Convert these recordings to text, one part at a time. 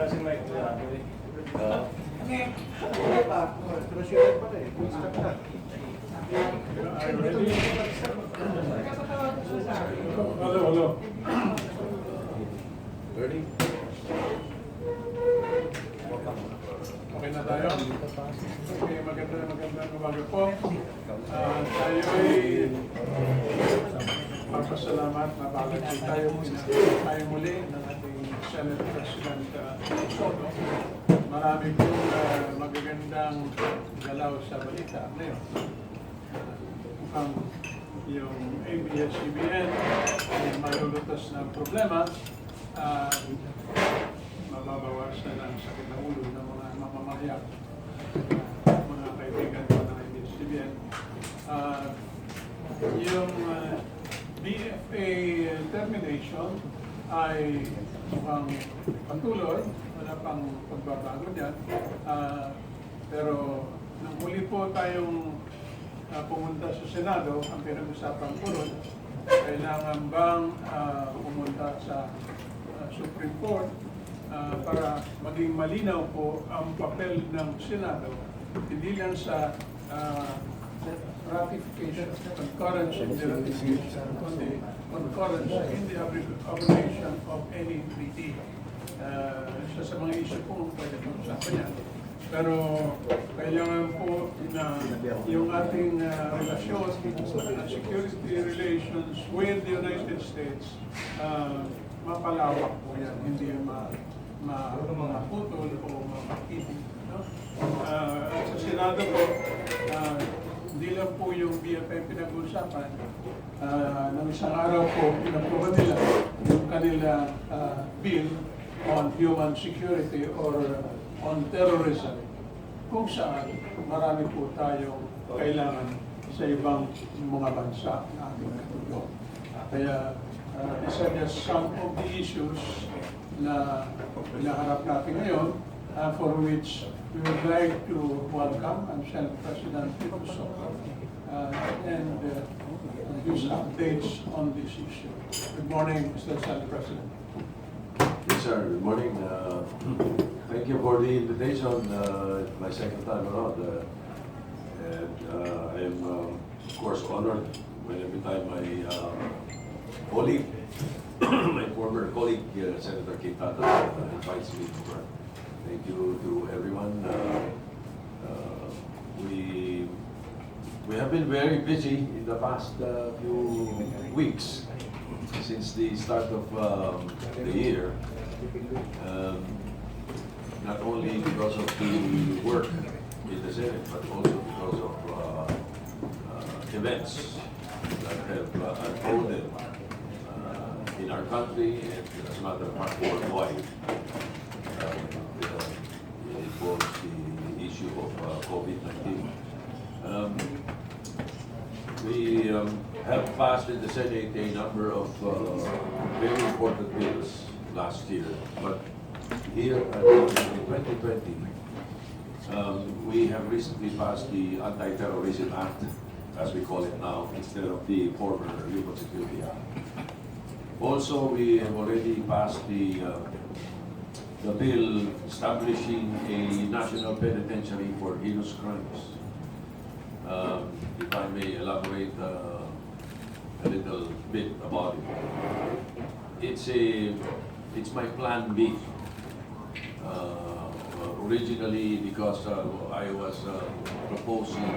Kasing Mike, Hello. Ready? Okay na tayo? Okay, magandang umaga po. Tayo ay papasalamat na balagay tayo muli ng ating Senate President Tito Sotto. Marami pong magagandang galaw sa balita ngayon. Mukhang yung ABS-CBN ay malulutas ng problema, mababawasan ang sakit ng ulo ng mga mamamayan, mga kaibigan ko ng ABS-CBN. Yung BFA termination ay mukhang patuloy, wala pang pagbabago dyan. Pero nung huli po tayong pumunta sa Senado, ang pinag-usapan po ron, kailangan bang pumunta sa Supreme Court para maging malinaw po ang papel ng Senado, hindi lang sa ratification, concurrence in the ratification, kundi concurrence in the abrogation of any treaty. Isa sa mga issue po pwede pag-usapan yan. Pero kailangan po na yung ating relasyon at security relations with the United States mapalawak po yan, hindi maputol o mapakitid. No? Sa Senado po, hindi lang po yung BFA pinag-uusapan. Nang isang araw po, pinapruban nila yung kanila bill on human security or on terrorism, kung saan marami po tayong kailangan sa ibang mga bansa na ating katulong. Kaya isa just some of the issues na pinaharap natin ngayon, for which we would like to welcome and send President Tito Sotto and his updates on this issue. Good morning, Mr. Senate President. Yes, sir. Good morning. Thank you for the invitation. My second time around. And I am, of course, honored when every time my colleague, my former colleague, Senator Tatad, invites me to work. Thank you to everyone. We have been very busy in the past few weeks since the start of the year. Not only because of the work in the Senate, but also because of events that have unfolded in our country and, as a matter of fact, worldwide. It involves the issue of COVID-19. We have passed in the Senate a number of very important bills last year, but here in 2020, we have recently passed the Anti-Terrorism Act, as we call it now, instead of the former Human Security Act. Also, we have already passed the bill establishing a national penitentiary for heinous crimes. If I may elaborate a little bit about it. It's my plan B. Originally, because I was proposing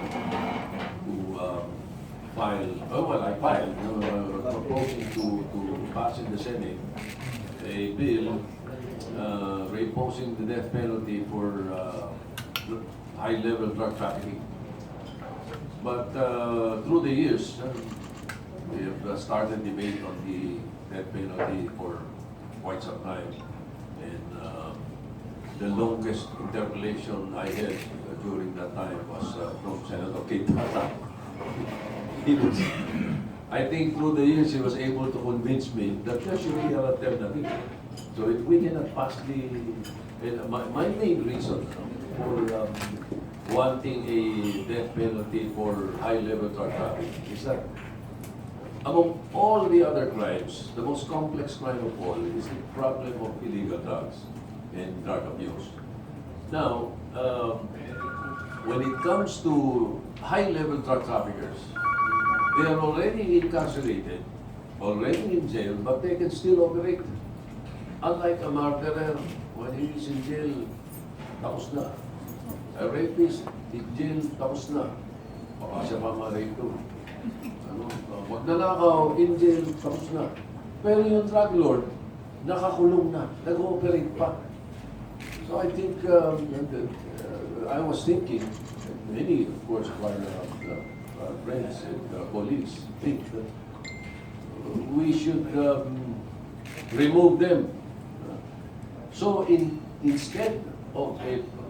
to I filed proposing to pass in the Senate a bill reimposing the death penalty for high-level drug trafficking. But through the years, we have started debate on the death penalty for quite some time. And the longest interpellation I had during that time was from Senator Tatad. I think through the years he was able to convince me that there should be an alternative. So if we cannot pass my main reason for wanting a death penalty for high-level drug trafficking is that among all the other crimes, the most complex crime of all is the problem of illegal drugs. and drug abuse. Now, when it comes to high-level drug traffickers, they are already incarcerated, already in jail, but they can still operate. Unlike a murderer, when he is in jail, tapos na. A rapist, in jail, tapos na. Baka siya pa ma-rape to. Magnanakaw, in jail, tapos na. Pero yung drug lord, nakakulong na, nag-ooperate pa. So I think, I was thinking, many, of course, of our friends and colleagues think that we should remove them. So instead of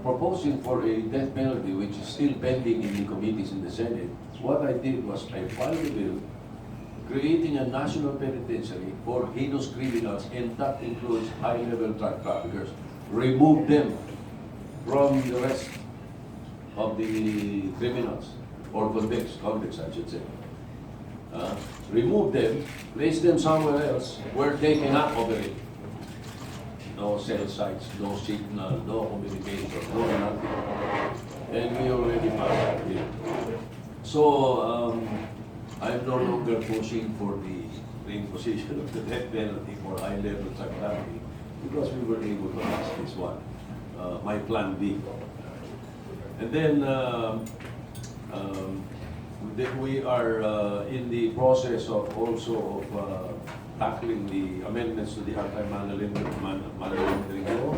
proposing for a death penalty, which is still pending in the committees in the Senate, what I did was I filed a bill creating a national penitentiary for heinous criminals, and that includes high-level drug traffickers. Remove them from the rest of the criminals, or convicts, I should say. Remove them, place them somewhere else where they cannot operate. No cell sites, no signal, no communication, no nothing. And we already passed that bill. So, I'm no longer pushing for the reimposition of the death penalty for high-level drug trafficking, because we were able to pass this one, my plan B. And then we are in the process of also of tackling the amendments to the anti-money laundering law,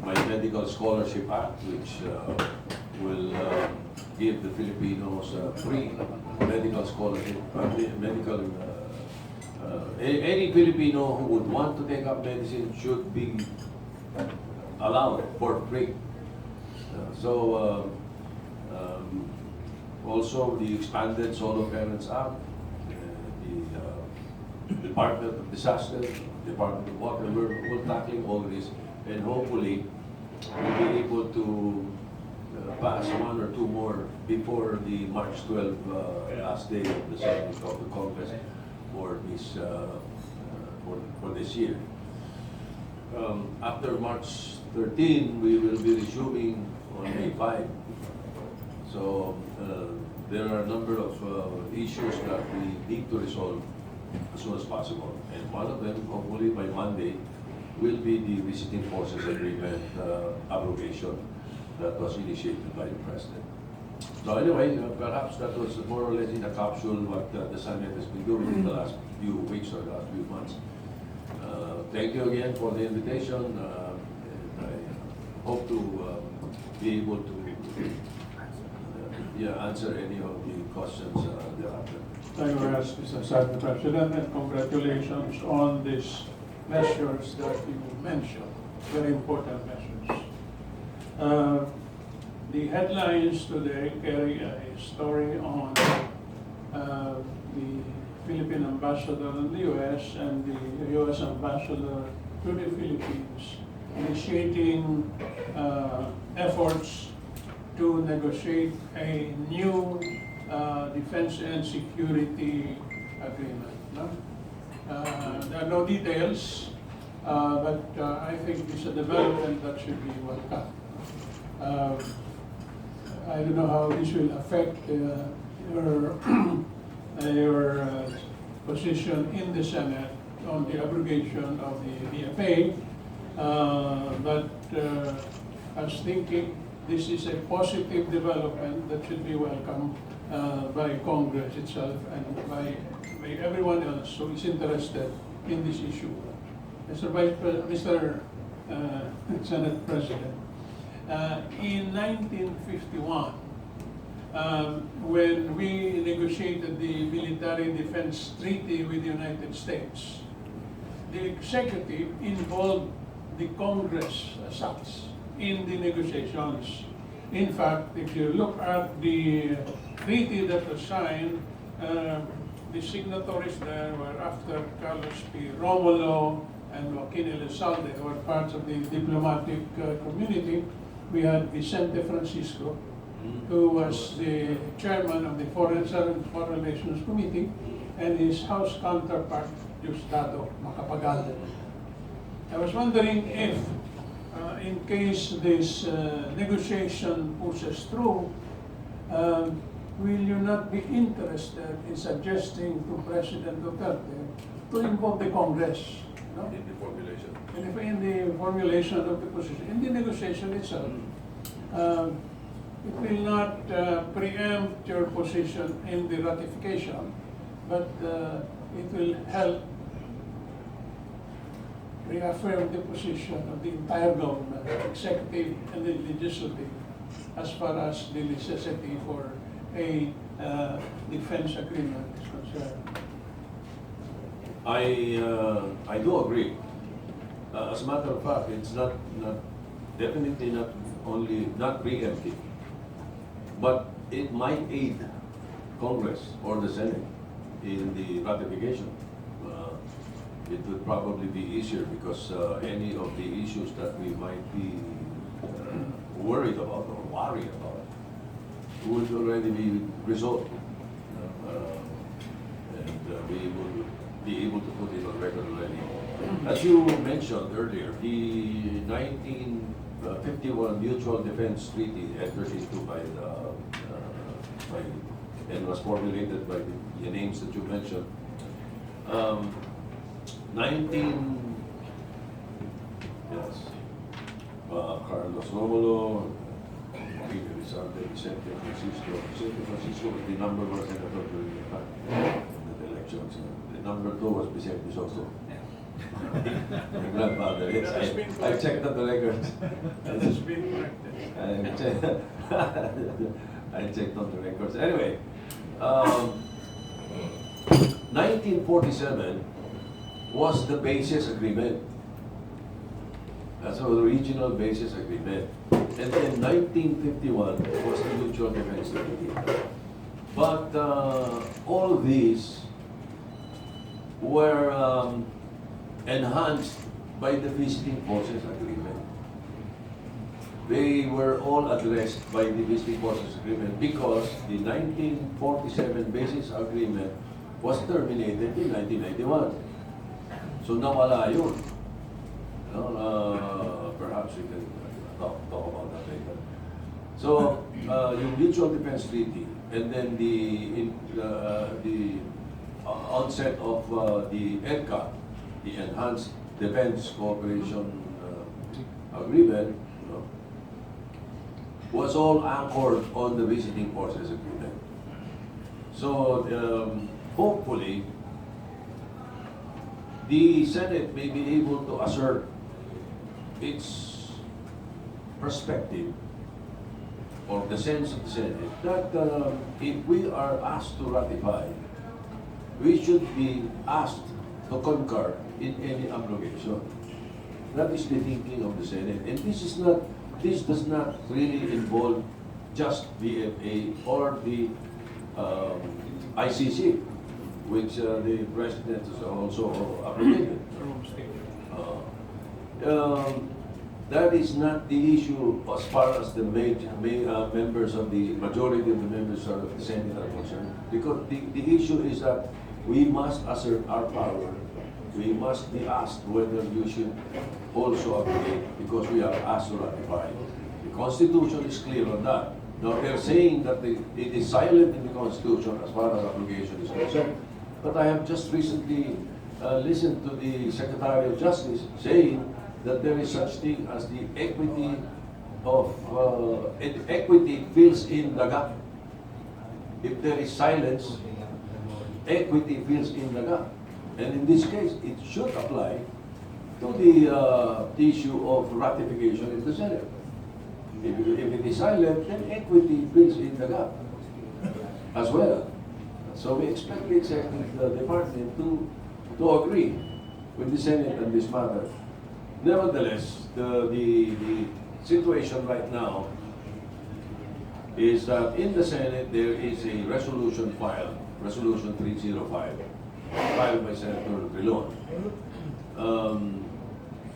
my medical scholarship act, which will give the Filipinos free medical scholarship, any Filipino who would want to take up medicine should be allowed for free. Also the expanded Solo Parents Act, the Department of Disaster, Department of Water, we're tackling all this, and hopefully we'll be able to pass one or two more before the March 12 last day of the Senate of the Congress for this year. After March 13, we will be resuming on May 5. So there are a number of issues that we need to resolve as soon as possible. And one of them, hopefully by Monday, will be the Visiting Forces Agreement abrogation that was initiated by the President. So anyway, perhaps that was more or less in a capsule what the Senate has been doing in the last few weeks or last few months. Thank you again for the invitation, and I hope to be able to answer any of the questions thereafter. Thank you very much, Mr. President, and congratulations on these measures that you mentioned, very important measures. The headlines today carry a story on the Philippine ambassador in the U.S. and the U.S. ambassador to the Philippines initiating efforts to negotiate a new defense and security agreement. No? There are no details, but I think it's a development that should be welcome. I don't know how this will affect your position in the Senate on the abrogation of the BFA, but I was thinking this is a positive development that should be welcomed by Congress itself and by everyone else who is interested in this issue. Mr. Senate President, in 1951, when we negotiated the military defense treaty with the United States, the executive involved the Congress as such in the negotiations. In fact, if you look at the treaty that was signed, the signatories there were after Carlos P. Romulo and Joaquin Elizalde, who were parts of the diplomatic community. We had Vicente Francisco, who was the chairman of the Foreign Relations Committee, and his House counterpart, Diosdado Macapagal. I was wondering if, in case this negotiation pushes through, will you not be interested in suggesting to President Duterte to involve the Congress? No? In the formulation. And if in the formulation of the position, in the negotiation itself, it will not preempt your position in the ratification, but it will help reaffirm the position of the entire government, executive and the legislative, as far as the necessity for a defense agreement is concerned. I do agree. As a matter of fact, it's definitely not only not preemptive, but it might aid Congress or the Senate in the ratification. It would probably be easier because any of the issues that we might be worried about or worried about would already be resolved. And we will be able to put it on record already. As you mentioned earlier, the 1951 Mutual Defense Treaty entered into by and was formulated by the names that you mentioned. 19, yes, Carlos Romulo, Vicente Francisco, the number was senator during the time of the elections. The number 2 was President Tito Sotto. My grandfather, yes, I checked on the records. That has been corrected. I checked on the records. Anyway, 1947 was the basis agreement. That's the original basis agreement. And then 1951 was the Mutual Defense Treaty. But all of these were enhanced by the Visiting Forces Agreement. They were all addressed by the Visiting Forces Agreement because the 1947 basis agreement was terminated in 1991. So nawala yun. Perhaps we can talk about that later. So yung Mutual Defense Treaty and then the onset of the EDCA, the Enhanced Defense Cooperation Agreement, was all anchored on the Visiting Forces Agreement. So hopefully, the Senate may be able to assert its perspective or the sense of the Senate that if we are asked to ratify, we should be asked to concur in any abrogation. That is the thinking of the Senate. And this does not really involve just BFA or the ICC, which the President has also abrogated. That is not the issue as far as the members of the majority of the members of the Senate are concerned. Because the issue is that we must assert our power. We must be asked whether you should also abrogate because we are asked to ratify. The Constitution is clear on that. Now they're saying that it is silent in the Constitution as far as abrogation is concerned. But I have just recently listened to the Secretary of Justice saying that there is such thing as the equity of equity fills in the gap. If there is silence, equity fills in the gap. And in this case, it should apply to the issue of ratification in the Senate. If it is silent, then equity fills in the gap as well. So we expect the executive department to agree with the Senate on this matter. Nevertheless, the situation right now is that in the Senate there is a resolution filed, Resolution 305, filed by Senator Drilon,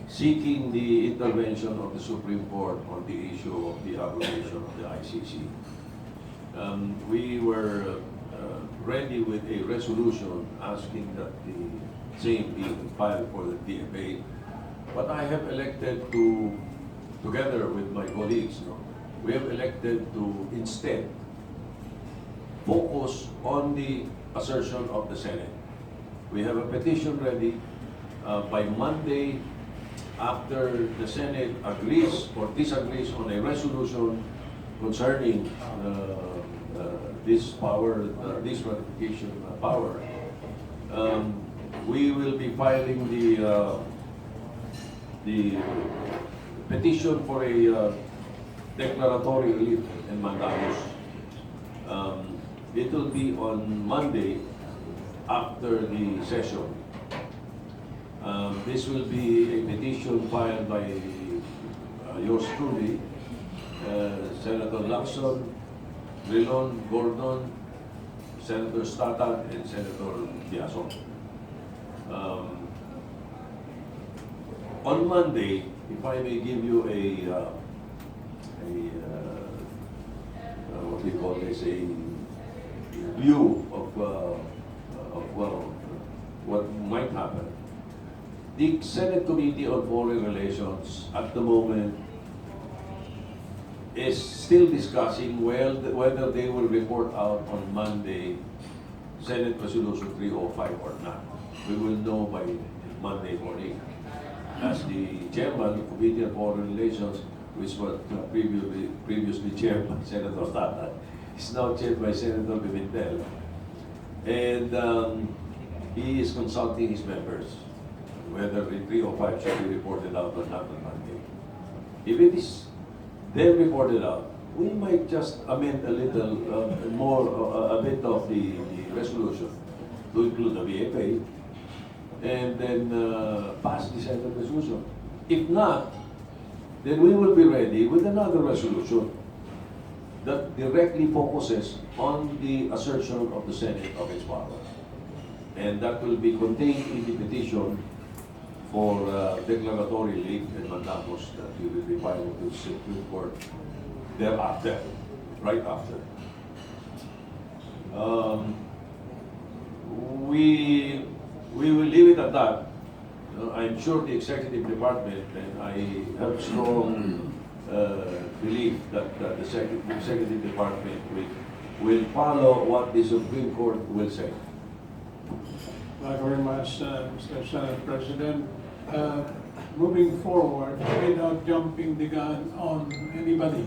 seeking the intervention of the Supreme Court on the issue of the abrogation of the ICC. We were ready with a resolution asking that the same be filed for the DFA. But I have elected to, together with my colleagues, no, we have elected to instead focus on the assertion of the Senate. We have a petition ready. By Monday, after the Senate agrees or disagrees on a resolution concerning this power, this ratification power, we will be filing the petition for a declaratory relief and mandamus. It will be on Monday after the session. This will be a petition filed by yours truly, Senator Lacson, Rilon, Gordon, Senator Tatad, and Senator Tiason. On Monday, if I may give you what we call this, a view of what might happen. The Senate Committee on Foreign Relations at the moment is still discussing whether they will report out on Monday Senate Resolution 305 or not. We will know by Monday morning. As the chairman of the Committee on Foreign Relations, which was previously chaired by Senator Tatad, is now chaired by Senator Pimentel. And he is consulting his members whether the 305 should be reported out or not on Monday. If it is then reported out, we might just amend a little more, a bit of the resolution to include the VFA and then pass the Senate resolution. If not, then we will be ready with another resolution that directly focuses on the assertion of the Senate of its power. And that will be contained in the petition for declaratory relief and mandamus that we will be filing to the Supreme Court thereafter, right after. We will leave it at that. I'm sure the executive department, and I have strong belief that the executive department will follow what the Supreme Court will say. Thank you very much, Mr. Senate President. Moving forward, without jumping the gun on anybody,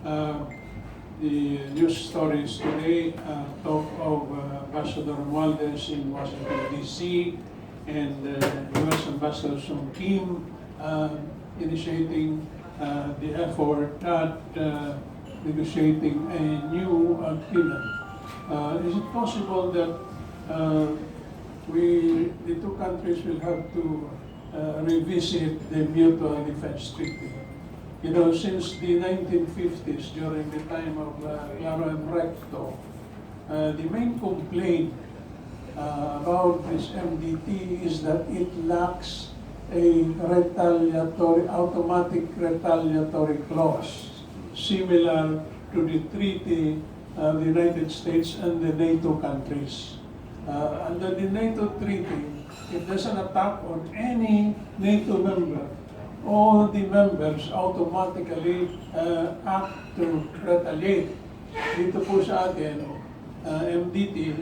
the news stories today talk of Ambassador Romualdez in Washington, D.C., and U.S. Ambassador Sung Kim initiating the effort at negotiating a new agreement. Is it possible that the two countries will have to revisit the Mutual Defense Treaty? You know, since the 1950s, during the time of Claro and Recto, the main complaint about this MDT is that it lacks a automatic retaliatory clause, similar to the treaty of the United States and the NATO countries. Under the NATO treaty, if there's an attack on any NATO member, all the members automatically act to retaliate. Dito po sa atin, MDT,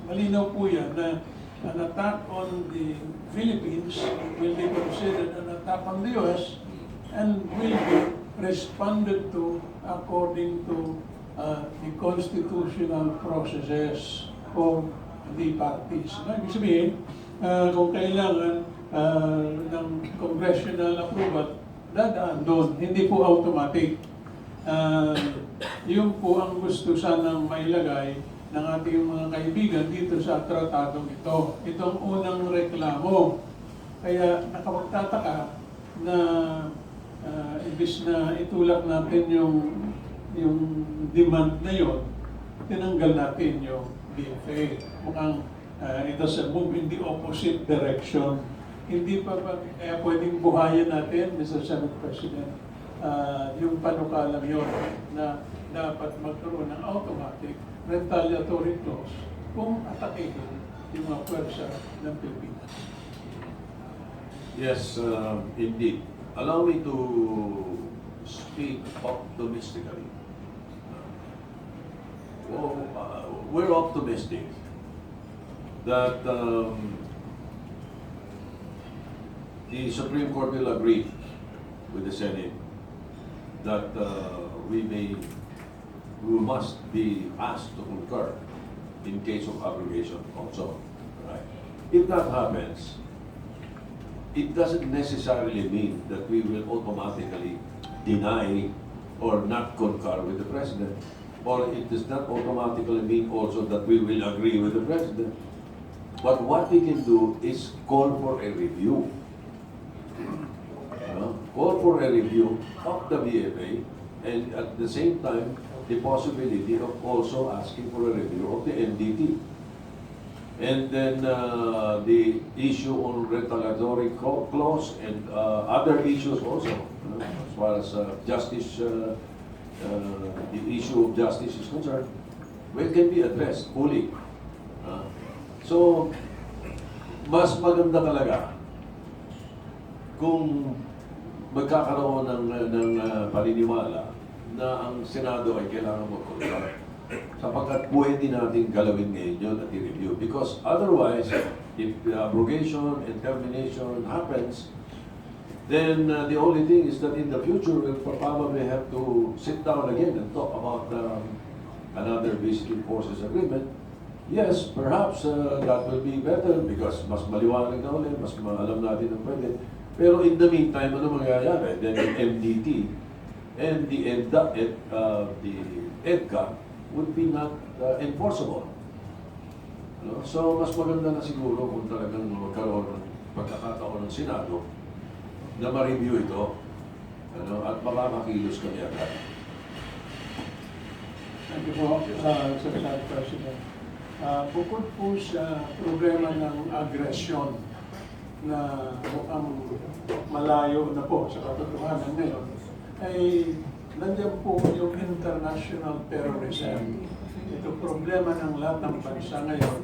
malinaw po yan na an attack on the Philippines will be considered an attack on the US and will be responded to according to the constitutional processes of the parties. Ibig sabihin, kung kailangan ng congressional approval, dadaan doon, hindi po automatic. Yun po ang gusto sanang mailagay ng ating mga kaibigan dito sa tratadong ito. Itong unang reklamo. Kaya nakapagtataka na ibis na itulak natin yung demand na yon, tinanggal natin yung BFA. Mukhang it is a move in the opposite direction. Hindi pa ba kaya pwedeng buhayan natin, Mr. Senate President, yung panukalang yun na dapat magkaroon ng automatic retaliatory clause kung atakihin yung mga pwersa ng Pilipinas. Yes, indeed. Allow me to speak optimistically. We're optimistic that the Supreme Court will agree with the Senate that we must be asked to concur in case of abrogation also. Right? If that happens, it doesn't necessarily mean that we will automatically deny or not concur with the President. Or it does not automatically mean also that we will agree with the President. But what we can do is call for a review. Call for a review of the BFA, and at the same time, the possibility of also asking for a review of the NDT. And then the issue on retaliatory clause and other issues also, as far as justice, the issue of justice is concerned, well, can be addressed fully. So, mas maganda talaga kung magkakaroon ng paniniwala na ang Senado ay kailangan mag-concur, sapagkat pwede natin galawin ngayon yun at i-review. Because otherwise, if the abrogation and termination happens, then the only thing is that in the future, we'll probably have to sit down again and talk about another visiting forces agreement. Yes, perhaps that will be better because mas maliwanag na ulit, mas maalam natin ang pwede. Pero in the meantime, ano mangyayari? Then the MDT and the EDCA would be not enforceable. So, mas maganda na siguro kung talagang magkaroon ng pagkakataon ng Senado na ma-review ito at makakakilos kami agad. Thank you po, Secretary President. Bukod po sa problema ng agresyon na mukhang malayo na po sa katotohanan ngayon, ay nandiyan po yung international terrorism. Ito problema ng lahat ng bansa ngayon.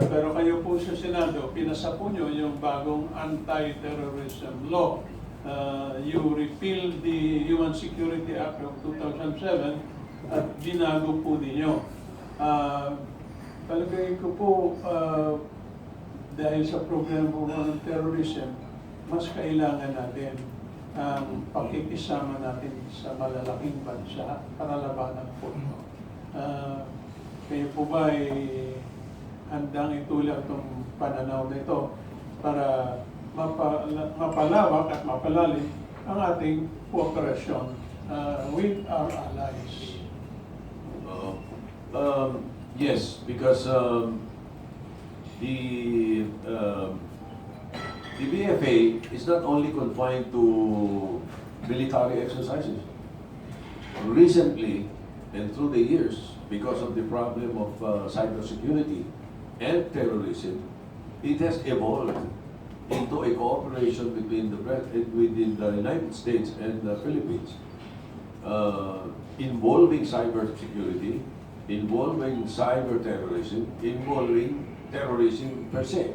Pero kayo po sa Senado, pinasa po nyo yung bagong anti-terrorism law. You repealed the Human Security Act of 2007 at binago po ninyo. Palagay ko po, dahil sa problema po ng terrorism, mas kailangan natin ang pakikisama natin sa malalaking bansa para labanan po ito. Kayo po ba ay handang itulak itong pananaw na ito para mapalawak at mapalalim ang ating cooperation with our allies? Yes, because the BFA is not only confined to military exercises. Recently, and through the years, because of the problem of cybersecurity and terrorism, it has evolved into a cooperation within the United States and the Philippines, involving cybersecurity, involving cyber terrorism, involving terrorism per se.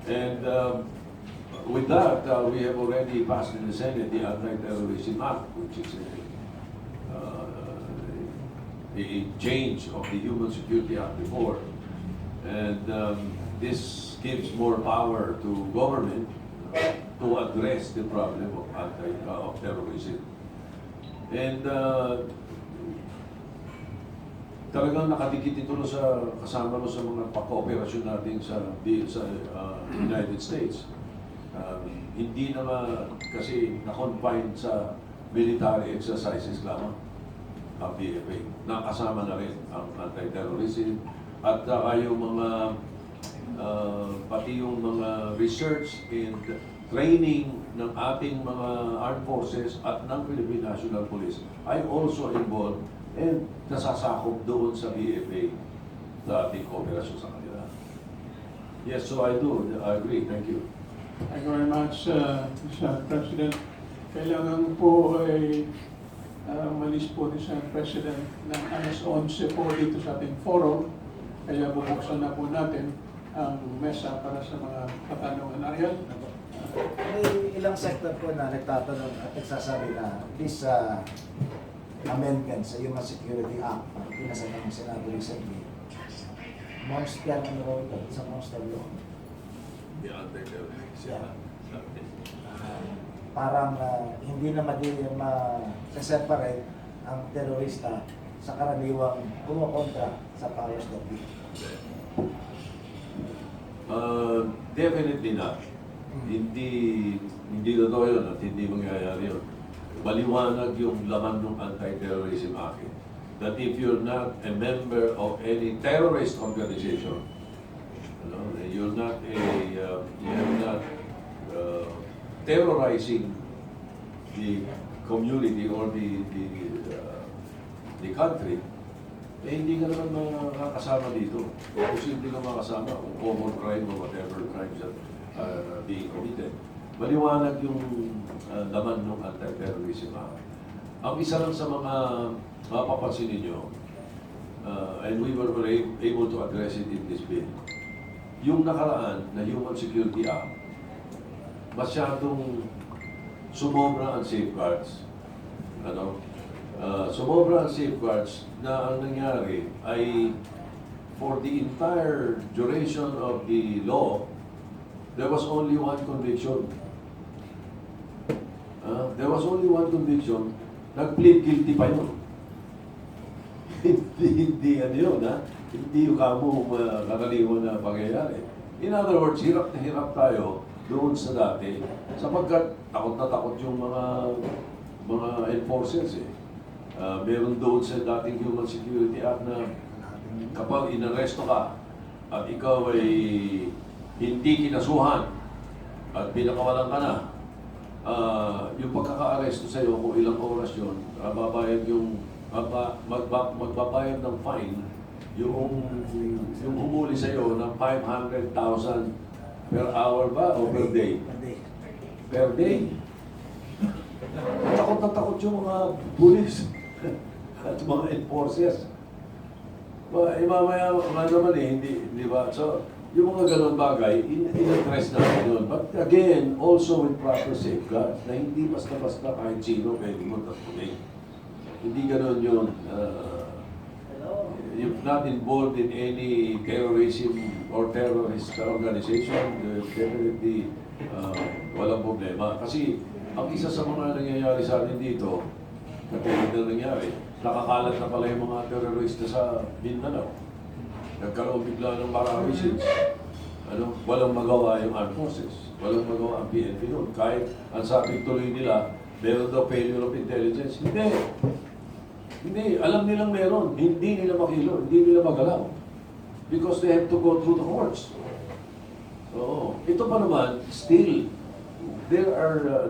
And with that, we have already passed in the Senate the Anti-Terrorism Act, which is a change of the Human Security Act before. And this gives more power to government to address the problem of terrorism. And talagang nakadikit ito kasama sa mga pagkooperasyon natin sa United States. Hindi naman kasi na-confine sa military exercises lamang ang BFA. Nakasama na rin ang anti-terrorism at yung mga pati yung mga research and training ng ating mga armed forces at ng Philippine National Police ay also involved and nasasakop doon sa BFA sa ating kooperasyon sa kanila. Yes, so I do. I agree. Thank you. Thank you very much, Mr. President. Kailangan po ay umalis po ni Sir President ng alas 11 po dito sa ating forum. Kaya bubuksan na po natin ang mesa para sa mga katanungan. Ariel? May ilang sector po na nagtatanong at nagsasabi na this amendment sa Human Security Act na pinasa ng Senado recently, monster ano raw ito, isang monster law. Parang hindi na ma-separate ang terorista sa karaniwang kumukontra sa powers that be. Definitely not. Hindi totoo yun at hindi mangyayari yun. Maliwanag yung laman ng Anti-Terrorism Act that if you're not a member of any terrorist organization, you're not terrorizing the community or the country, eh hindi ka naman makakasama dito. Posible ka makasama kung common crime or whatever crimes that are being committed. Maliwanag yung laman ng Anti-Terrorism Act. Ang isa lang sa mga mapapansin ninyo, and we were able to address it in this bill, yung nakaraan na Human Security Act, masyadong sumobra ang safeguards. Sumobra ang safeguards na ang nangyari ay for the entire duration of the law, there was only one conviction. Nag-plead guilty pa yun. Hindi ano yun, ha? Hindi yung kamo karaniwan na pangyayari. In other words, hirap na hirap tayo doon sa dati sapagkat takot na takot yung mga enforcers eh. Meron doon sa dating Human Security Act na kapag inaresto ka at ikaw ay hindi kinasuhan at pinakawalan ka na, yung pagkaka-aresto sa iyo kung ilang oras yun, babayad yung magbabayad ng fine yung humuli sa iyo ng 500,000 per hour ba o per day? Per day. Takot na takot yung mga pulis at mga enforcers. Mamaya naman eh, hindi ba? So, yung mga ganun bagay, in-address natin yun. But again, also with proper safeguards, na hindi basta-basta kahit sino pwede mo tapunin. Hindi ganun yun. If not involved in any terrorism or terrorist organization, definitely walang problema. Kasi ang isa sa mga nangyayari sa atin dito, katulad na nangyari, nakakalat na pala yung mga terorista sa Mindanao. Nagkaroon bigla ng marami since walang magawa yung armed forces, walang magawa ang PNP noon. Kahit ang sabi tuloy nila, meron daw failure of intelligence. Hindi, alam nilang meron. Hindi nila makilo, hindi nila magalaw. Because they have to go through the courts. So, ito pa naman, still, there are,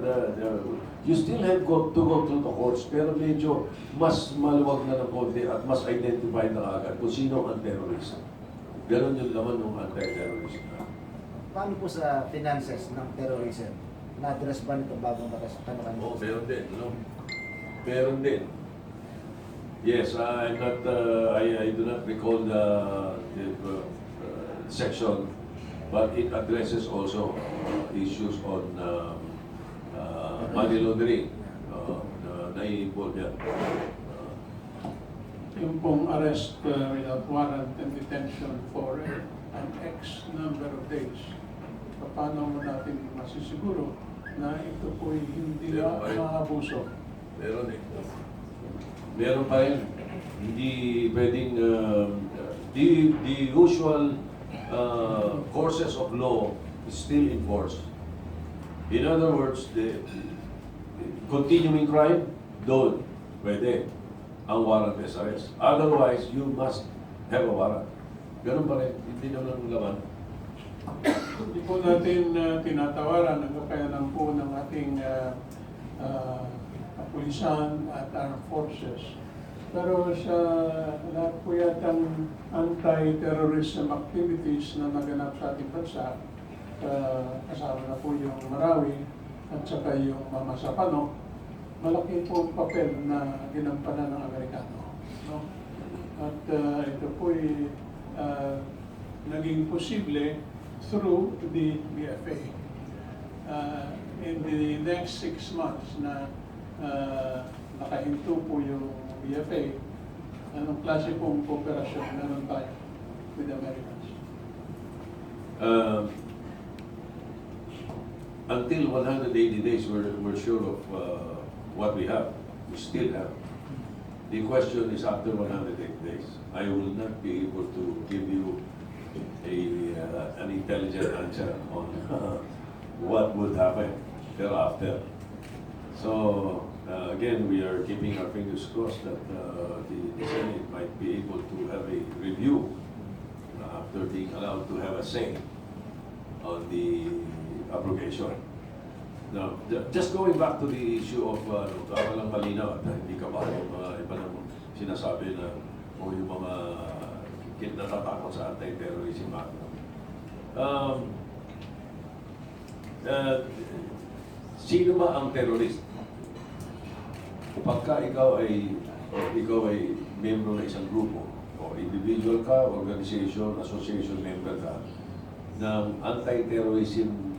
you still have to go through the courts, pero medyo mas maluwag na ng konti at mas identify na agad kung sino ang terrorist. Ganon yung laman ng anti-terrorism. Paano po sa finances ng terrorism? Na-address ba nito bagong batas? Oo, meron din. Meron din. Yes, I do not recall the section, but it addresses also issues on money laundering. Na-involve yan. Yung pong arrest without warrant and detention for an X number of days. Paano mo natin masisiguro na ito po hindi na maabuso? Meron eh. Meron pa rin. Hindi pwedeng the usual courses of law is still enforced. In other words, the continuing crime, doon, pwede ang warrantless arrest. Otherwise, you must have a warrant. Ganun pa rin, hindi naman laman. Hindi po natin tinatawaran ang kakayanan po ng ating kapulisan at armed forces. Pero sa lahat po yatang anti-terrorism activities na naganap sa ating bansa, kasama na po yung Marawi at saka yung Mama Sapano, malaki po ang papel na ginampanan ng Amerikano. No? At ito po naging posible through the BFA. In the next 6 months na nakahinto po yung BFA, anong klase pong kooperasyon meron tayo with the Americans? Until 180 days, we're sure of what we have. We still have. The question is after 180 days. I will not be able to give you an intelligent answer on what would happen thereafter. So again, we are keeping our fingers crossed that the Senate might be able to have a review after being allowed to have a say on the abrogation. Now, just going back to the issue of walang malinaw at hindi ka ba yung mga iba ng sinasabi na o yung mga natatakot sa anti-terrorism act. Sino ba ang terrorist? Pagka ikaw ay membro ng isang grupo o individual ka, organization, association member ka ng anti-terrorism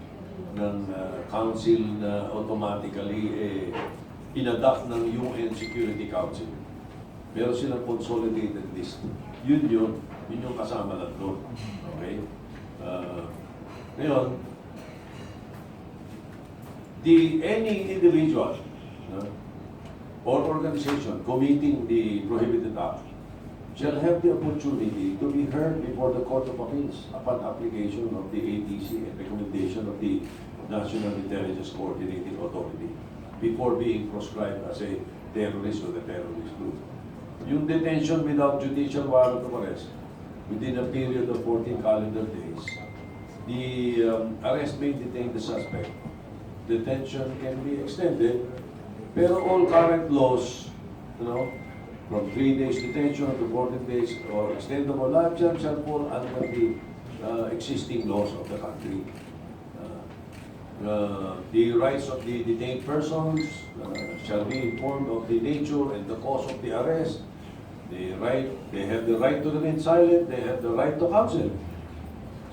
ng council na automatically inadopt ng UN Security Council. Meron silang consolidated list. Yun yung kasama lang doon. Okay? Ngayon, any individual or organization committing the prohibited act shall have the opportunity to be heard before the Court of Appeals upon application of the ATC and recommendation of the National Intelligence Coordinating Authority before being proscribed as a terrorist or the terrorist group. Yung detention without judicial warrant of arrest within a period of 14 calendar days, the arrest may detain the suspect. Detention can be extended, pero all current laws, from 3 days detention to 14 days or extendable, lahat yan shall fall under the existing laws of the country. The rights of the detained persons shall be informed of the nature and the cause of the arrest. They have the right to remain silent, they have the right to counsel.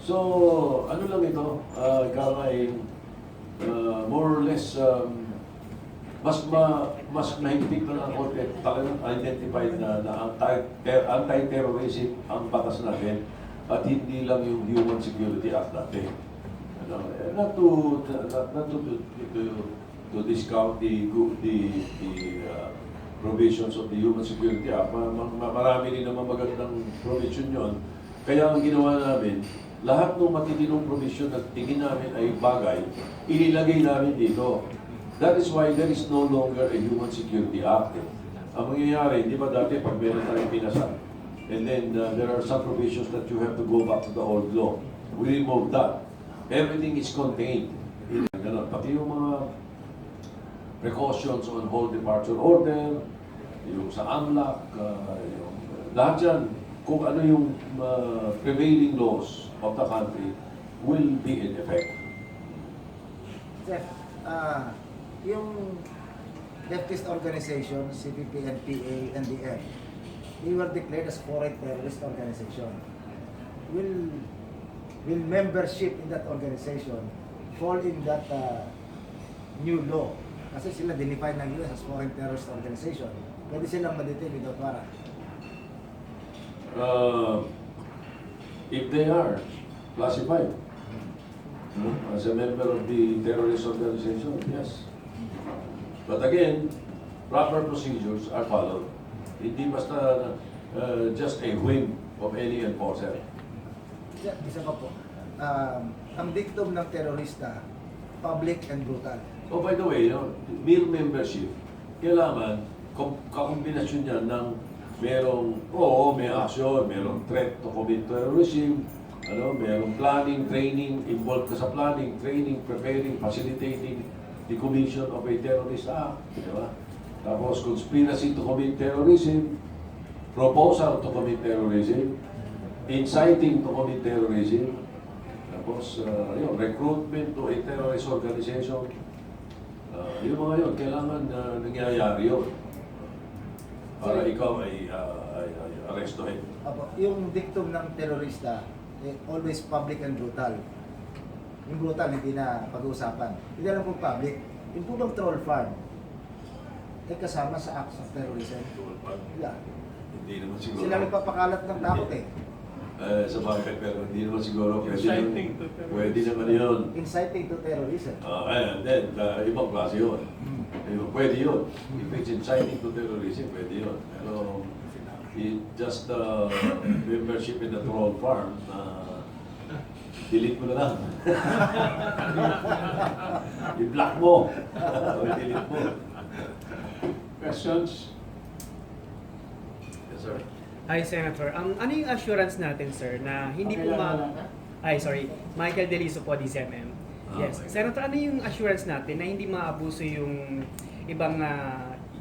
So, ano lang ito, ikaw ay more or less mas mahigpit na ang korte, talagang identified na anti-terrorism ang batas natin at hindi lang yung Human Security Act natin. Not to discount the provisions of the Human Security Act. Marami rin naman magandang provision yon. Kaya ang ginawa namin, lahat ng matitinong provision na tingin namin ay bagay, inilagay namin dito. That is why there is no longer a Human Security Act. Ang mangyayari, di ba dati pag meron tayong pinasan, and then there are some provisions that you have to go back to the old law. We removed that. Everything is contained. Pati yung mga precautions on whole departure order, yung sa AMLAC, lahat yan, kung ano yung prevailing laws of the country will be in effect. Chef, yung leftist organization, CPP, NPA, NDF, they were declared as foreign terrorist organization. Will membership in that organization fall in that new law? Kasi sila dinefine ng US as foreign terrorist organization. Pwede silang ma-detain without warrant. If they are classified as a member of the terrorist organization, yes. But again, proper procedures are followed. Hindi basta just a whim of any enforcer. Isa pa po, ang victim ng terorista, public and brutal. Oh, by the way, mere membership, kailangan kakombinasyon niya ng may action, merong threat to commit terrorism, merong planning, training, involved ka sa planning, training, preparing, facilitating the commission of a terrorist act. Diba? Tapos, conspiracy to commit terrorism, proposal to commit terrorism, inciting to commit terrorism, tapos recruitment to a terrorist organization. Yung mga yun, kailangan nangyayari yun para ikaw ay arestuhin. Yung victim ng terorista, always public and brutal. Yung brutal, hindi na pag-uusapan. Hindi lang po public. Yung po bang troll farm, kasama sa acts of terrorism. Yeah. Hindi naman siguro. Sila nagpapakalat ng takot Sa bagay, pero hindi naman siguro pwede, Inciting to terrorism. pwede naman yun. Inciting to terrorism. And then, ibang klase yun. Pwede yun. If it's inciting to terrorism, pwede yun. Pero, just membership in the troll farm, delete mo na lang. I-block mo. Delete mo. Questions? Yes, sir. Hi, Senator. Ano yung assurance natin, sir, na hindi po Michael Deliso po, DCMM. Yes. Okay. Senator, ano yung assurance natin na hindi maabuso yung ibang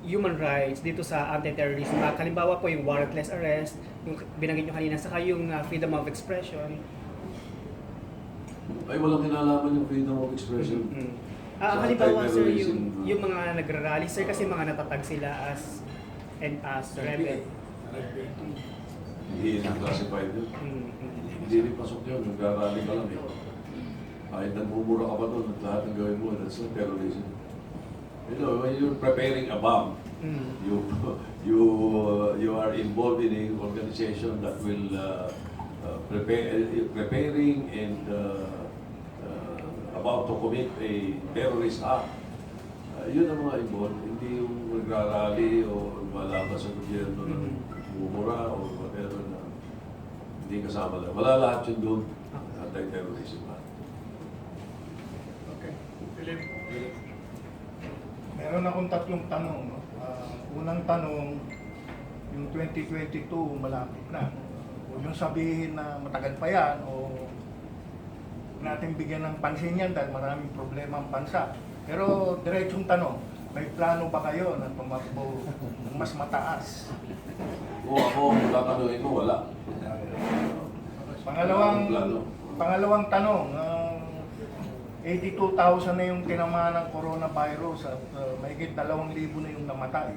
human rights dito sa anti-terrorism? Halimbawa po yung warrantless arrest, yung binanggit nyo kanina, saka yung freedom of expression. Ay, walang kinalaman yung freedom of expression. Sa Halimbawa, sir, anti-terrorism, yung mga nagrarally, sir, kasi mga natatag sila as rebel. Hindi classified yun. Hindi rin pasok yun. Nagrarally ka lang eh. Kahit nagmumura ka pa doon at lahat ng gawin mo, that's not terrorism. You know, when you're preparing a bomb, you are involved in an organization that will preparing and about to commit a terrorist act. Yun ang mga involved, hindi yung nagrarally o malaman sa gobyerno na mumura o whatever na hindi kasama lang. Wala lahat yun doon. Anti-terrorism lahat. Okay. Philip? Meron akong tatlong tanong. No? Unang tanong, yung 2022 malapit na. Huwag yung sabihin na matagal pa yan o huwag natin bigyan ng pansin yan dahil maraming problema ang bansa. Pero diretsong tanong, may plano ba kayo na tumakbo ng mas mataas? Kung ako, tatanungin mo, wala. Pangalawang tanong, 82,000 na yung tinamaan ng coronavirus at mahigit 2,000 na yung namatay.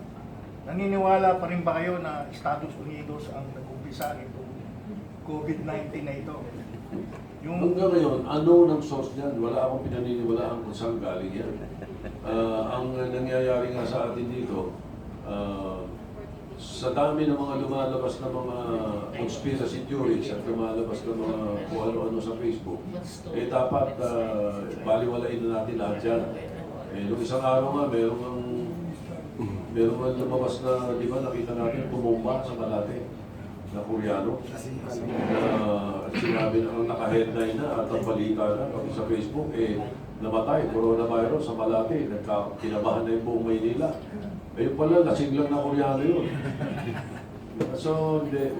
Naniniwala pa rin ba kayo na Estados Unidos ang nag-umpisa nitong COVID-19 na ito? Hanggang ngayon, ano ng source niyan? Wala akong pinaniniwalaan kung saan galing yan. Ang nangyayari nga sa atin dito, sa dami ng mga lumalabas na mga conspiracy theories at lumalabas na mga kung ano-ano sa Facebook, dapat baliwalain na natin lahat yan. Nung isang araw nga, meron lumabas na, di ba, nakita natin tumumba sa Malate na Koreano na sinabi na naka-headline na at ang balita na pati sa Facebook, namatay, coronavirus sa Malate, kinabahan na yung buong Maynila. Ayun pala, lasing lang na Koreano yun. So, hindi,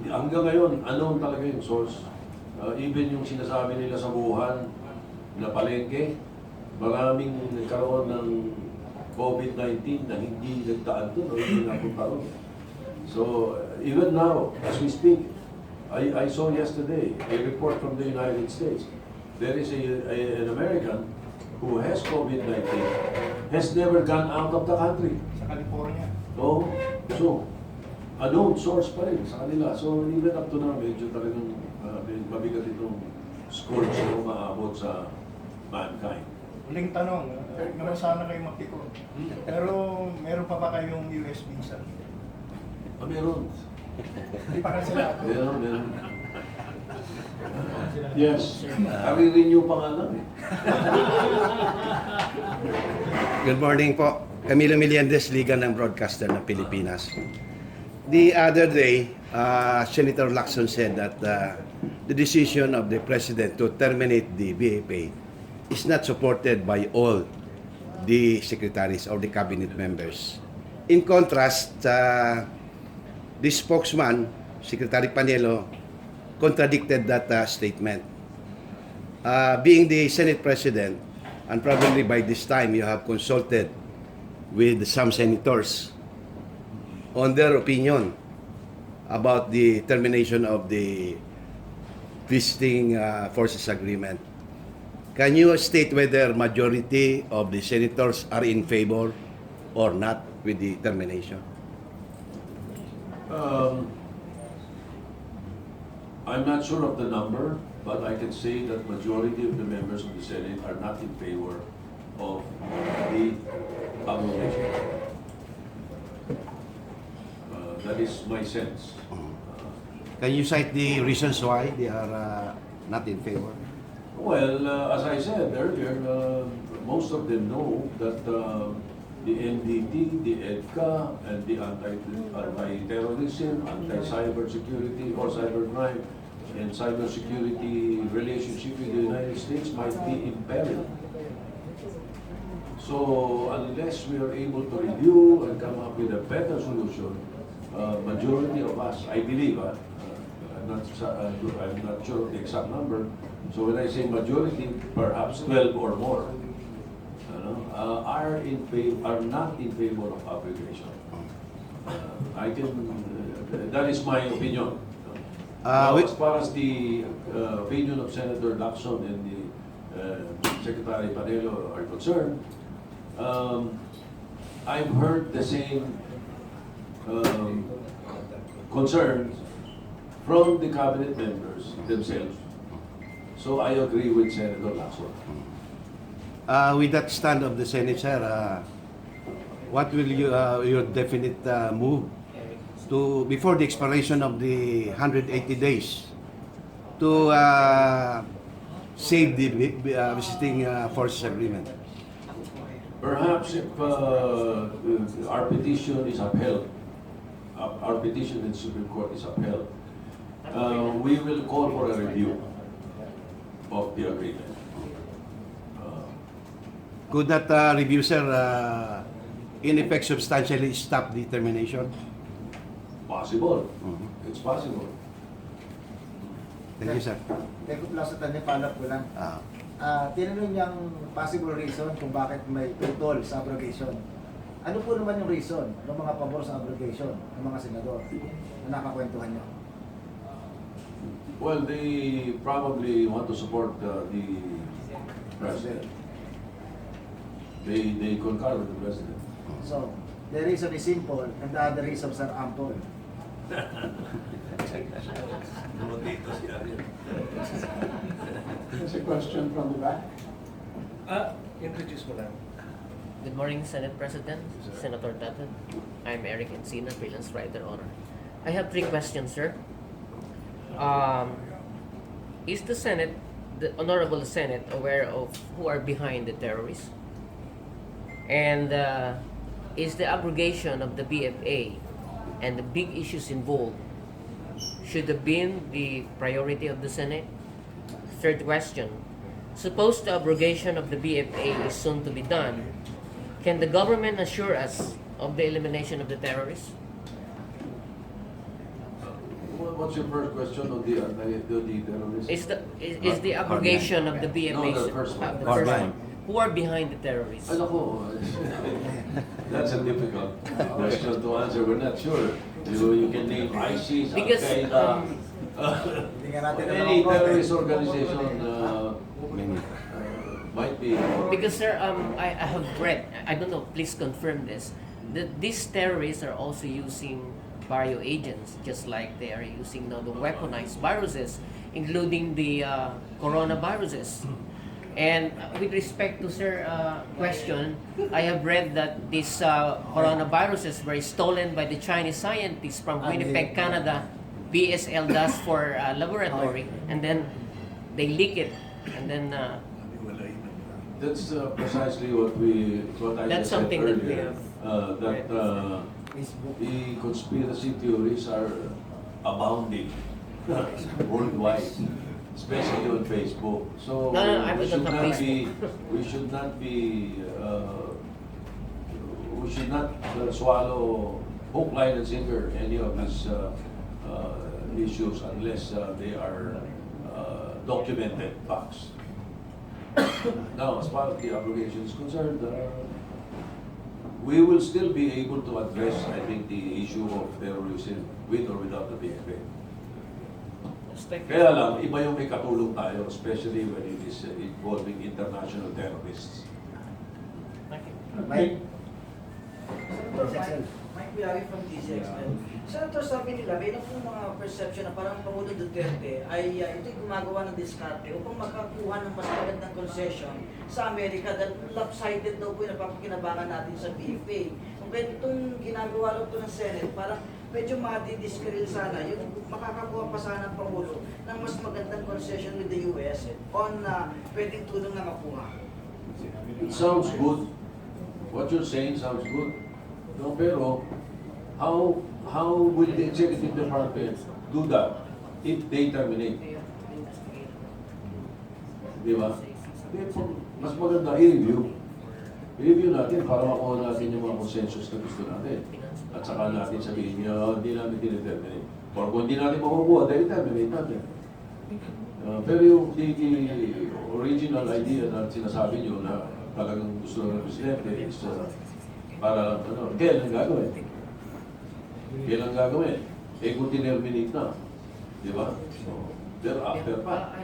hanggang ngayon, ano talaga yung source? Even yung sinasabi nila sa Wuhan, na palengke, maraming nagkaroon ng COVID-19 na hindi nagdaan doon o hindi napunta doon. So, even now, as we speak, I saw yesterday a report from the United States. There is an American who has COVID-19, has never gone out of the country. Sa California. Oh, so, unknown source pa rin sa kanila. So, even up to now, medyo talagang mabigat itong scourge na umaabot sa mankind. Huling tanong, naman sana kayo mapikon. Pero meron pa ba kayong US visa? Meron. Hindi pa kansilado. Meron. Yes. Kari-renew pa nga lang eh. Good morning po. Camilo Meliendez, Liga ng Broadcaster ng Pilipinas. The other day, Senator Lacson said that the decision of the President to terminate the BAP is not supported by all the secretaries or the cabinet members. In contrast, the spokesman, Secretary Panelo, contradicted that statement. Being the Senate President, and probably by this time you have consulted with some senators on their opinion about the termination of the visiting forces agreement. Can you state whether majority of the senators are in favor or not with the termination? I'm not sure of the number, but I can say that majority of the members of the Senate are not in favor of the abrogation. That is my sense. Can you cite the reasons why they are not in favor? Well, as I said earlier, most of them know that the NDT, the EDCA, and the anti-terrorism, anti-cybersecurity or cybercrime, and cybersecurity relationship with the United States might be imperiled. So unless we are able to review and come up with a better solution, majority of us, I believe, I'm not sure of the exact number. So when I say majority, perhaps 12 or more, are not in favor of abrogation. I can. That is my opinion. Now, as far as the opinion of Senator Lacson and the Secretary Panelo are concerned, I've heard the same concerns from the cabinet members themselves. So I agree with Senator Lacson. With that stand of the Senate, sir, what will your definite move to before the expiration of the 180 days to save the visiting forces agreement? Perhaps if our petition is upheld, our petition in Supreme Court is upheld, we will call for a review of the agreement. Could that review, sir, in effect substantially stop the termination? Possible. It's possible. Thank you, sir. Teko lang sa tanong, follow-up ko lang. Tinanong niyang possible reason kung bakit may tutol sa abrogation. Ano po naman yung reason ng mga pabor sa abrogation ng mga senador na nakakwentuhan niyo? Well, they probably want to support the president. They concur with the president. So, the reason is simple and the other reasons are ample. There's a question from the back. Introduce mo lang. Good morning, Senate President, Senator Tatad. I'm Eric Encina, freelance writer owner. I have 3 questions, sir. Is the Senate, the Honorable Senate, aware of who are behind the terrorists? And is the abrogation of the BFA and the big issues involved should have been the priority of the Senate? Third question, suppose the abrogation of the BFA is soon to be done, can the government assure us of the elimination of the terrorists? What's your first question on the terrorists? Is the abrogation of the BFA No, the first one. the first one? Who are behind the terrorists? Ano ko? That's a difficult question to answer. We're not sure. You can name ISIS, Because, Al-Qaeda, Hindi nga natin alam any ang terrorist organization might be. Because sir, I have read, I don't know, please confirm this, that these terrorists are also using bioagents, just like they are using now the weaponized viruses, including the coronaviruses. And with respect to sir question, I have read that these coronaviruses were stolen by the Chinese scientists from Winnipeg, Canada. BSL does for laboratory, and then they leak it, and then That's precisely what I That's just said something that we earlier. have That the conspiracy theories are abounding worldwide, especially on Facebook. So No, I we don't should have not Facebook. we should not swallow hook, line, and sinker any of these issues unless they are documented facts. Now, as far as the abrogation is concerned, we will still be able to address, I think, the issue of terrorism with or without the BFA. Kaya lang, iba yung may katulong tayo, especially when it is involving international terrorists. Okay. May Senator Mike Piari from DCXL. Senator, sabi nila, mayroon pong mga perception na parang Pangulo Duterte ay ito'y gumagawa ng diskarte upang makakuha ng mas magandang concession sa Amerika dahil lopsided daw po yung napapakinabangan natin sa BFA. Kung kaya itong ginagawa lang ito ng Senate, parang medyo madidiskril sana yung makakakuha pa sana ng Pangulo ng mas magandang concession with the US on pwedeng tulong na makuha. It sounds good. What you're saying sounds good. No, pero how will the executive department do that if they terminate? Di ba? Mas maganda i-review. I-review natin para makuha natin yung mga consensus na gusto natin. At saka natin sabihin, hindi namin tiniterminate. Or kung hindi natin makukuha, dahil terminate natin. Pero yung the original idea na sinasabi nyo na talagang gusto ng Presidente is para kailan gagawin? Kailan gagawin? Eh kung tinerminate na. Di ba? So, pero after pa.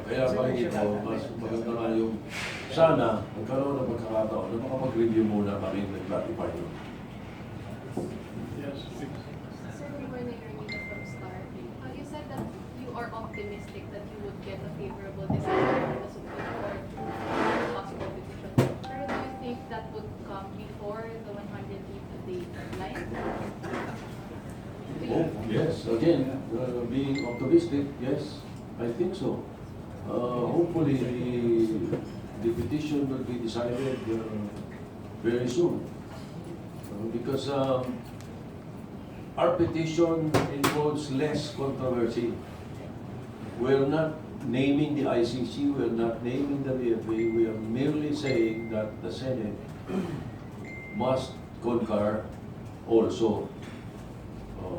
Kaya pakinggan ko, mas maganda nga yung sana magkaroon ng pagkakataon na makapag-review muna kami nag-ratify yun. Yes, please. Sir, good morning, Ermita from Star. You said that you are optimistic that you would get a favorable decision from the Supreme Court on the possible petition. Pero do you think that would come before the 180-day deadline? Oh, yes. Again, being optimistic, yes, I think so. Hopefully, the petition will be decided very soon. Because our petition involves less controversy. We're not naming the ICC, we're not naming the BFA, we are merely saying that the Senate must concur also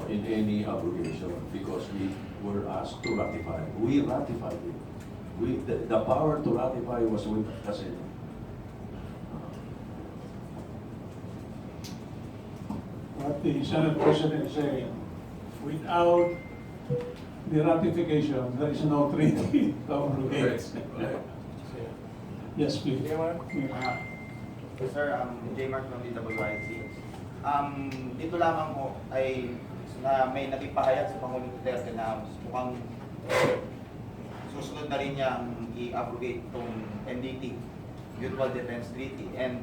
in any abrogation because we were asked to ratify. We ratified it. The power to ratify was with the Senate. What the Senate President is saying, without the ratification, there is no treaty to abrogate. Yes, please. Sir, J. Mark from DWIC. Dito lamang po ay na may naging pahayag sa Pangulong Duterte na mukhang susunod na rin niyang i-abrogate itong NDT, Mutual Defense Treaty. And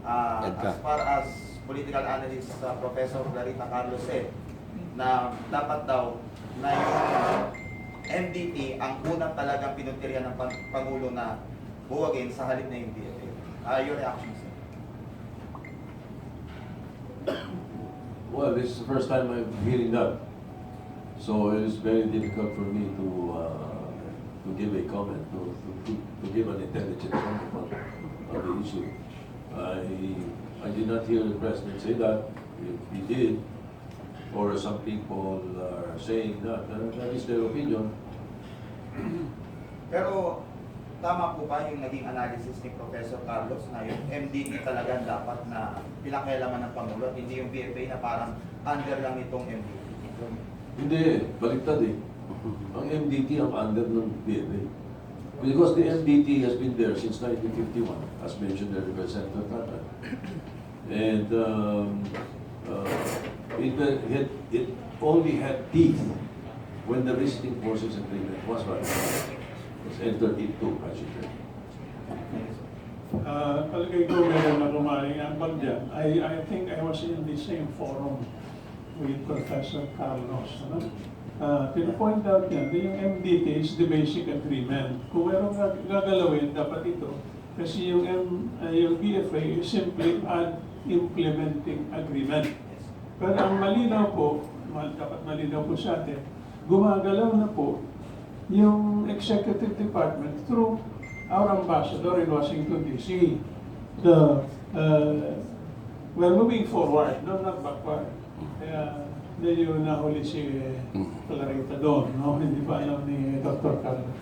as far as political analyst Professor Clarita Carlos said, na dapat daw na yung MDT ang unang talagang pinuntiryan ng Pangulo na buwagin sa halip na yung BFA. Your reaction, sir? Well, this is the first time I'm hearing that, so it is very difficult for me to give a comment, to give an intelligent comment on the issue. I did not hear the President say that. If he did, or some people are saying that is their opinion. Pero tama po ba yung naging analysis ni Professor Carlos na yung MDT talaga dapat na pinakailaman ng Pangulo at hindi yung BFA na parang under lang itong MDT? Hindi, baliktad eh. Ang MDT ang under ng BFA. Because the MDT has been there since 1951, as mentioned earlier by Senator Tatad. And it only had teeth when the Visiting Forces Agreement was ratified. Was entered into, I should say. Palagay ko meron na lumaring ambag dyan. I think I was in the same forum with Professor Carlos. Pinapoint out yan, yung MDT is the basic agreement. Kung meron gagalawin, dapat ito. Kasi yung BFA is simply an implementing agreement. Pero ang malinaw po, dapat malinaw po sa atin, gumagalaw na po yung Executive Department through our ambassador in Washington, D.C. We're moving forward, not backward. Kaya medyo nahuli si Clarita doon, no? Hindi pa alam ni Dr. Carlos.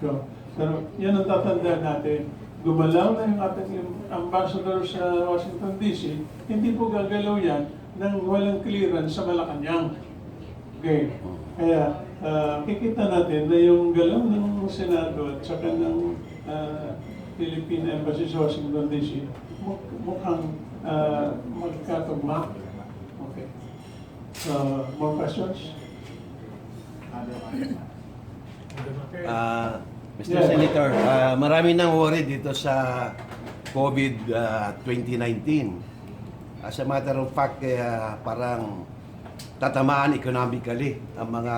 Pero yan ang tatandaan natin. Gumalaw na yung ating ambassador sa Washington, D.C. Hindi po gagalaw yan nang walang clearance sa Malacanang. Okay. Kaya kikita natin na yung galaw ng Senado at saka ng Philippine Embassy sa Washington, D.C. mukhang magkatugma. Okay. More questions? Mr. Yeah. Senator, marami nang worry dito sa COVID 2019. As a matter of fact, parang tatamaan economically ang mga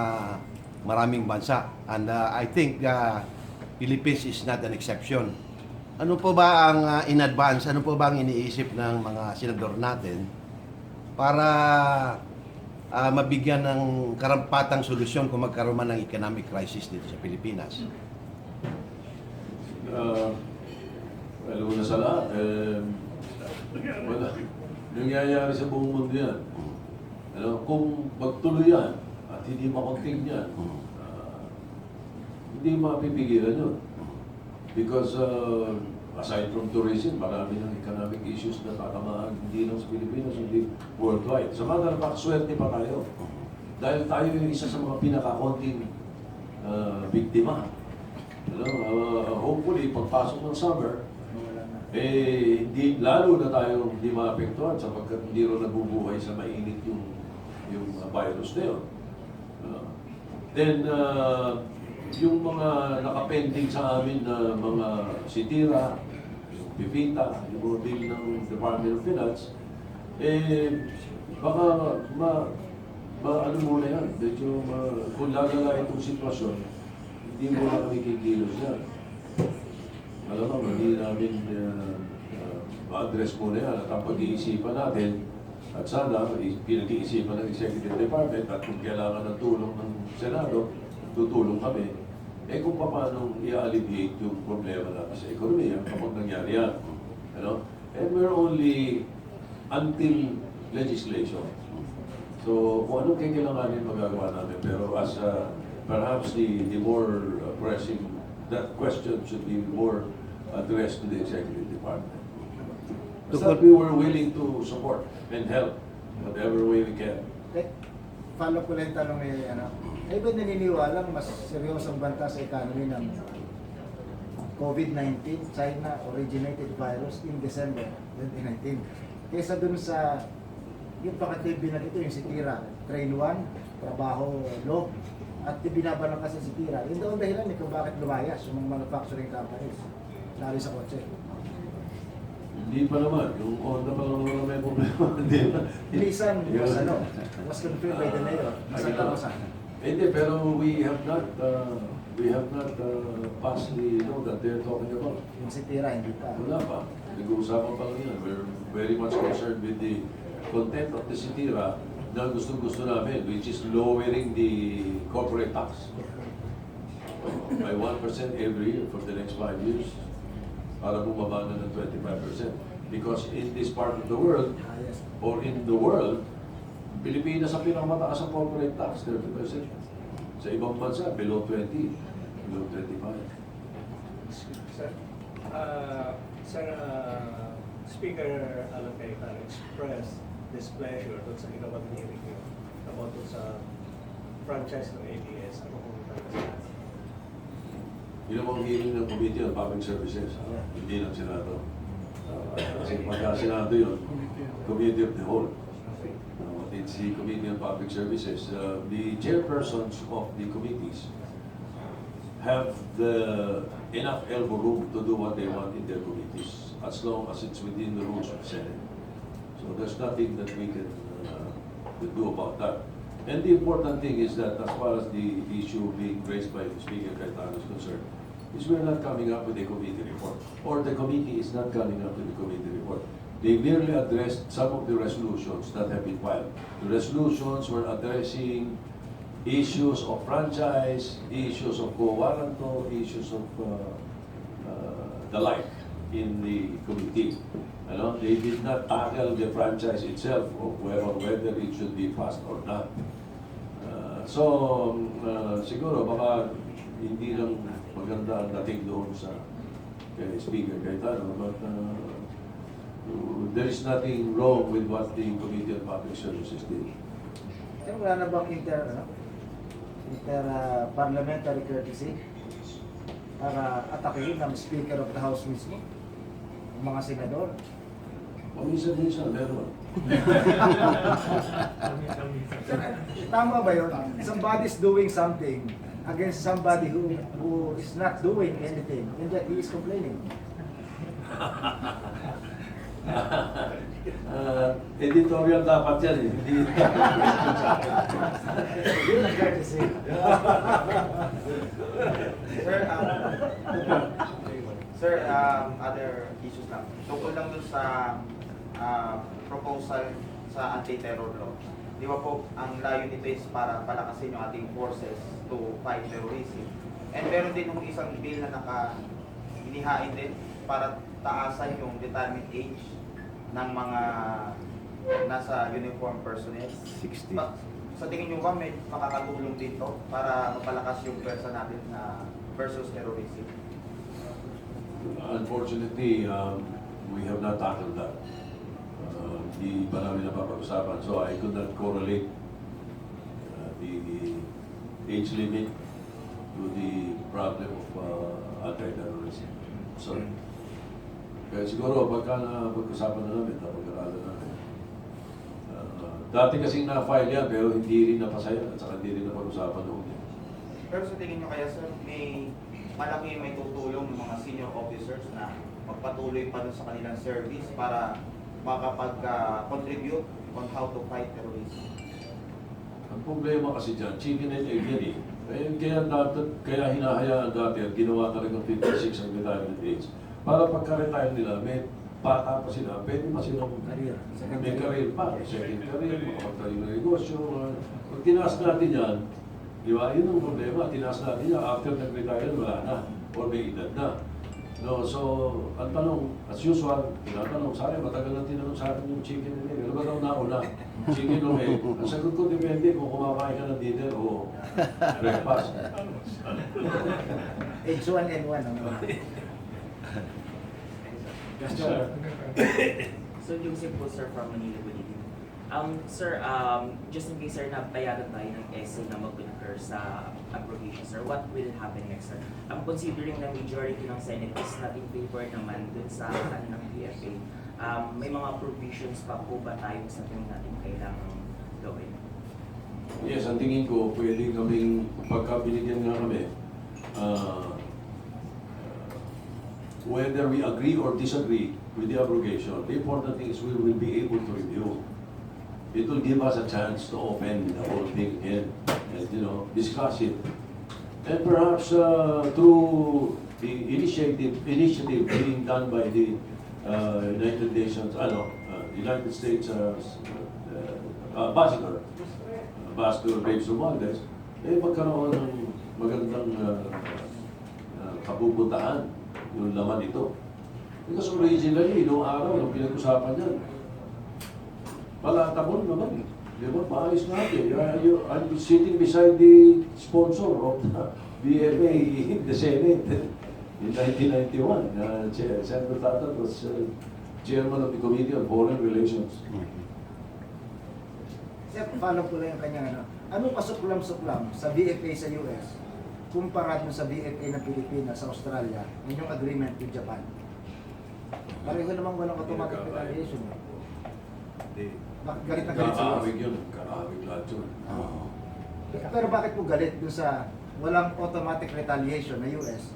maraming bansa. And I think Philippines is not an exception. Ano po ba ang in advance, ano po ba ang iniisip ng mga senador natin para mabigyan ng karampatang solusyon kung magkaroon man ng economic crisis dito sa Pilipinas? Well, una sa lahat, wala. Nangyayari sa buong mundo yan. Kung magtuloy yan at hindi makontain yan, hindi mapipigilan yun. Because aside from tourism, marami ng economic issues na tatamaan hindi lang sa Pilipinas, hindi worldwide. Sa mga swerte pa tayo. Dahil tayo yung isa sa mga pinakakonting biktima. Hopefully, pagpasok ng summer, lalo na tayo hindi maapektuhan sapagkat hindi rin nabubuhay sa mainit yung virus na yun. Then, yung mga nakapending sa amin na mga sitira, yung pipita, yung mga bill ng Department of Finance, baka ano muna yan, medyo kung lalala itong sitwasyon, hindi mo na kami kikilos yan. Alam mo, hindi namin ma-address muna yan at ang pag-iisipan natin at sana pinag-iisipan ng Executive Department at kung kailangan ng tulong ng Senado, tutulong kami, kung paano i-alleviate yung problema natin sa ekonomiya kapag nangyari yan. And we're only until legislation. So, kung anong kailanganin magagawa namin, pero as perhaps the more pressing, that question should be more addressed to the Executive Department. Basta we were willing to support and help whatever way we can. Follow ko lang yung tanong ay ba naniniwalang mas seryosong banta sa economy ng COVID-19, China originated virus in December 2019 kaysa dun sa yung pakatibin na dito yung sitira, train 1, trabaho low, at binabalang kasi sitira. Yun daw ang dahilan kung bakit lumayas yung mga manufacturing companies, lalo sa kotse. Hindi pa naman. Yung Honda pa lang naman may problema. Hindi pa. Nissan was confirmed by the mayor. Masanta ko sana. Hindi, pero we have not passed the law that they're talking about. Yung sitira, hindi pa. Wala pa. Nag-uusapan pa lang yan. We're very much concerned with the content of the sitira na gusto namin, which is lowering the corporate tax by 1% every year for the next 5 years. Para bumaba na ng 25%. Because in this part of the world, or in the world, Pilipinas ang pinakamataas ang corporate tax, 30%. Sa ibang bansa, below 20, below 25. Sir, Speaker Alan Cayetano expressed displeasure doon sa ginawang hearing niyo about doon sa franchise ng ABS. Ano kung Yun ang hearing ng Committee on Public Services, hindi ng Senado. Kasi pagka Senado yun, Committee of the Whole. It's the Committee on Public Services. The chairpersons of the committees have enough elbow room to do what they want in their committees, as long as it's within the rules of the Senate. So there's nothing that we can do about that. And the important thing is that as far as the issue being raised by Speaker Cayetano is concerned, is we're not coming up with a committee report, or the committee is not coming up with a committee report. They merely addressed some of the resolutions that have been filed. The resolutions were addressing issues of franchise, issues of co-warranto, issues of the like in the committee. They did not tackle the franchise itself, or whether it should be passed or not. Siguro baka hindi lang maganda ang dating doon sa kay Speaker Cayetano, but there is nothing wrong with what the Committee on Public Services did. Pero wala na bang inter-parliamentary courtesy para atakihin ng Speaker of the House mismo, ang mga senador? Paminsan-minsan, meron. Tama ba yun? Somebody's doing something against somebody who is not doing anything, and yet he is complaining. Editorial dapat yan eh. Hindi. Yun ang courtesy. Sir, sir, other issues lang. Tungkol lang dun sa proposal sa anti-terror law. Di ba po, ang layo nito is para palakasin yung ating forces to fight terrorism. And meron din yung isang bill na inihain din para taasan yung retirement age ng mga nasa uniform personnel. 60. Sa tingin nyo ba may makakatulong dito para mapalakas yung pwersa natin na versus terrorism? Unfortunately, we have not tackled that. Di pa namin napapag-usapan. So I could not correlate the age limit to the problem of anti-terrorism. Sorry. Kaya siguro pagka napag-usapan na namin, napag-aralan namin. Dati kasing na-file yan, pero hindi rin napasaya at saka hindi rin napag-usapan noon. Pero sa tingin nyo kaya sir, may tutulong ng mga senior officers na magpatuloy pa dun sa kanilang service para makapag-contribute on how to fight terrorism? Ang problema kasi dyan, chicken and egg yan eh. Kaya hinahayaan dati at ginawa talagang 56 ang retirement age. Para pagka-retire nila, may bata pa sila, pwede pa silang may career pa, second career, makapagtayo ng negosyo. Pag tinaas natin yan, di ba, yun ang problema, tinaas natin yan, after nag-retire, wala na, or may edad na. No, so, ang tanong, as usual, tinatanong, sana matagal na tinanong sa akin yung chicken and egg. Ano ba daw nauna? Chicken o egg? Ang sagot ko, depende kung kumakain ka ng dinner o breakfast. Age 1 and 1. So, Joseph po, sir, from Manila, good evening. Sir, just in case, sir, nabayaran tayo ng essay na mag-concur sa abrogation, sir, what will happen next, sir? Considering na majority ng Senate is not in favor naman dun sa ng PFA, may mga provisions pa po ba tayo sa tingin natin kailangan gawin? Yes, ang tingin ko, pwede kaming, pagka binigyan nga kami, whether we agree or disagree with the abrogation, the important thing is we will be able to review. It will give us a chance to open the whole thing again and, discuss it. And perhaps through the initiative being done by the United Nations, United States Ambassador James Romualdez, magkaroon ng magandang kapupuntahan yung laman ito. Because originally, noong araw, nung pinag-usapan yan, palatabon naman. Di ba? Maayos natin. I'm sitting beside the sponsor of the BFA in the Senate in 1991. Senator Tatad was chairman of the Committee on Foreign Relations. Sir, follow ko lang yung kanyang anong kasuklam-suklam sa BFA sa US kumpara dun sa BFA ng Pilipinas sa Australia, yung agreement with Japan? Pareho namang walang automatic retaliation. Bakit galit na galit sa US? Kakaawig yun. Kakaawig lahat yun. Pero bakit po galit dun sa walang automatic retaliation na US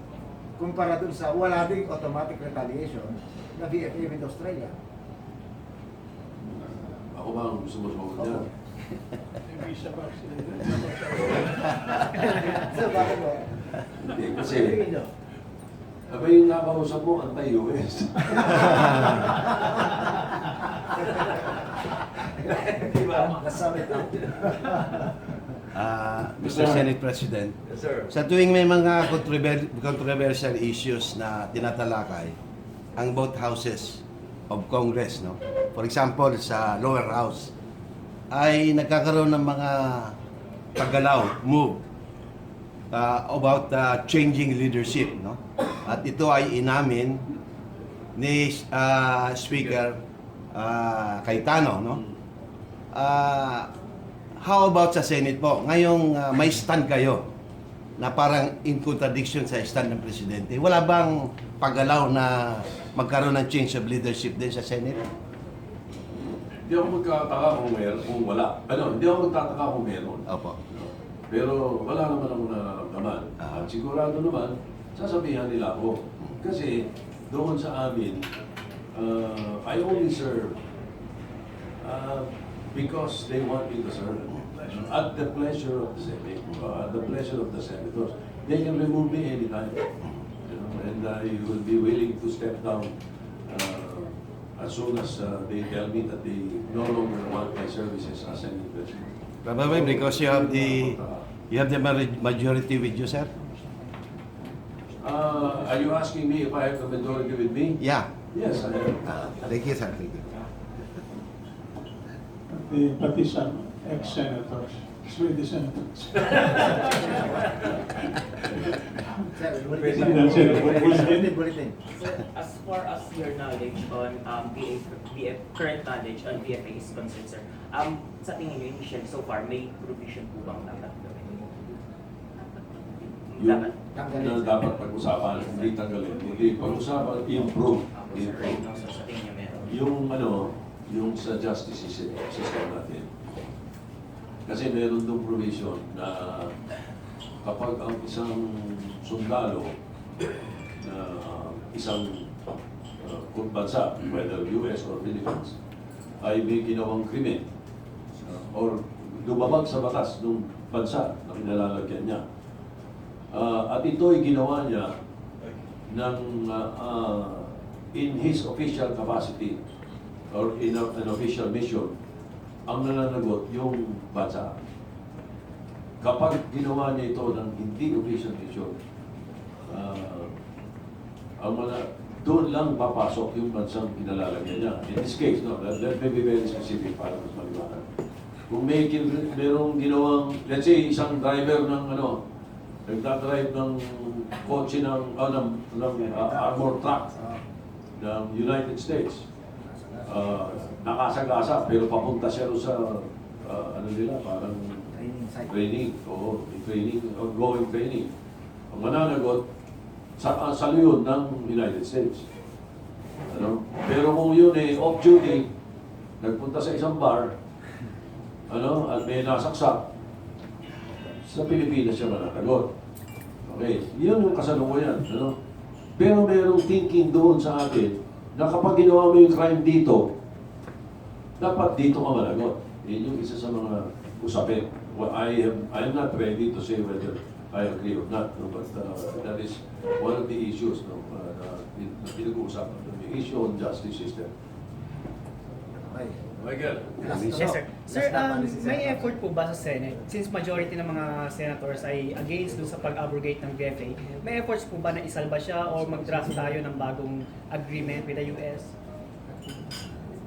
kumpara dun sa wala ding automatic retaliation na BFA with Australia? Ako ba ang gusto mo sumagot niya? May visa ba sila? Sir, bakit po? Hindi, kasi aba yung nakausap mo, anti-US. Diba? Nasabi ito. Mr. Senate President, sa tuwing may mga controversial issues na tinatalakay ang both houses of Congress, no? For example, sa lower house, ay nagkakaroon ng mga paggalaw, move, about changing leadership, no? At ito ay inamin ni Speaker Cayetano, no? How about sa Senate po? Ngayong may stand kayo na parang in contradiction sa stand ng Presidente. Wala bang paggalaw na magkaroon ng change of leadership din sa Senate? Hindi ako magkataka kung wala. Hindi ako magtataka kung meron. Opo. No? Pero wala naman akong nararamdaman. At sigurado naman, sasabihan nila ako. Kasi doon sa amin, I only serve because they want me to serve. At the pleasure of the Senate, at the pleasure of the senators. They can remove me anytime. And I will be willing to step down as soon as they tell me that they no longer want my services as Senate President. Probably because you have the majority with you, sir? Are you asking me if I have the majority with me? Yeah. Yes, I have. Thank you, sir. Thank you. Pati sa ex-senators, Swedish senators. Bulletin. Sir, as far as your knowledge on current knowledge on BFA is concerned, sir, sa tingin niyo initially so far, may provision po bang dapat gawin? Yung dapat pag-usapan, hindi tanggalin. Hindi pag-usapan, improve. Sir, right now, sir, sa tingin niyo meron? Yung sa justice system natin. Kasi meron doon provision na kapag ang isang sundalo na isang bansa, whether US or Philippines, ay may ginawang krimen or lumabag sa batas ng bansa na kinalalagyan niya. At ito'y ginawa niya ng, in his official capacity or in an official mission, ang nananagot yung bansa. Kapag ginawa niya ito ng hindi official mission, doon lang papasok yung bansang kinalalagyan niya. In this case, no, let me be very specific para mas maliwanag. Kung merong ginawang, let's say, isang driver ng nagdadrive ng kotse ng armor truck ng United States. Nakasagasa pero papunta siya sa parang training ongoing training. Ang mananagot sa luyon ng United States. Pero kung yun off duty, nagpunta sa isang bar, at may nasaksak, sa Pilipinas siya mananagot. Okay, yun yung kasalukuyan. Pero merong thinking doon sa atin na kapag ginawa mo yung crime dito, dapat dito ka managot. Yun yung isa sa mga usapin. Well, I'm not ready to say whether I agree or not, but that is one of the issues na pinag-uusapan. The issue on justice system. Michael? Yes, sir. Sir, may effort po ba sa Senate? Since majority ng mga senators ay against dun sa pag-abrogate ng VFA, may efforts po ba na isalba siya o mag-draft tayo ng bagong agreement with the US?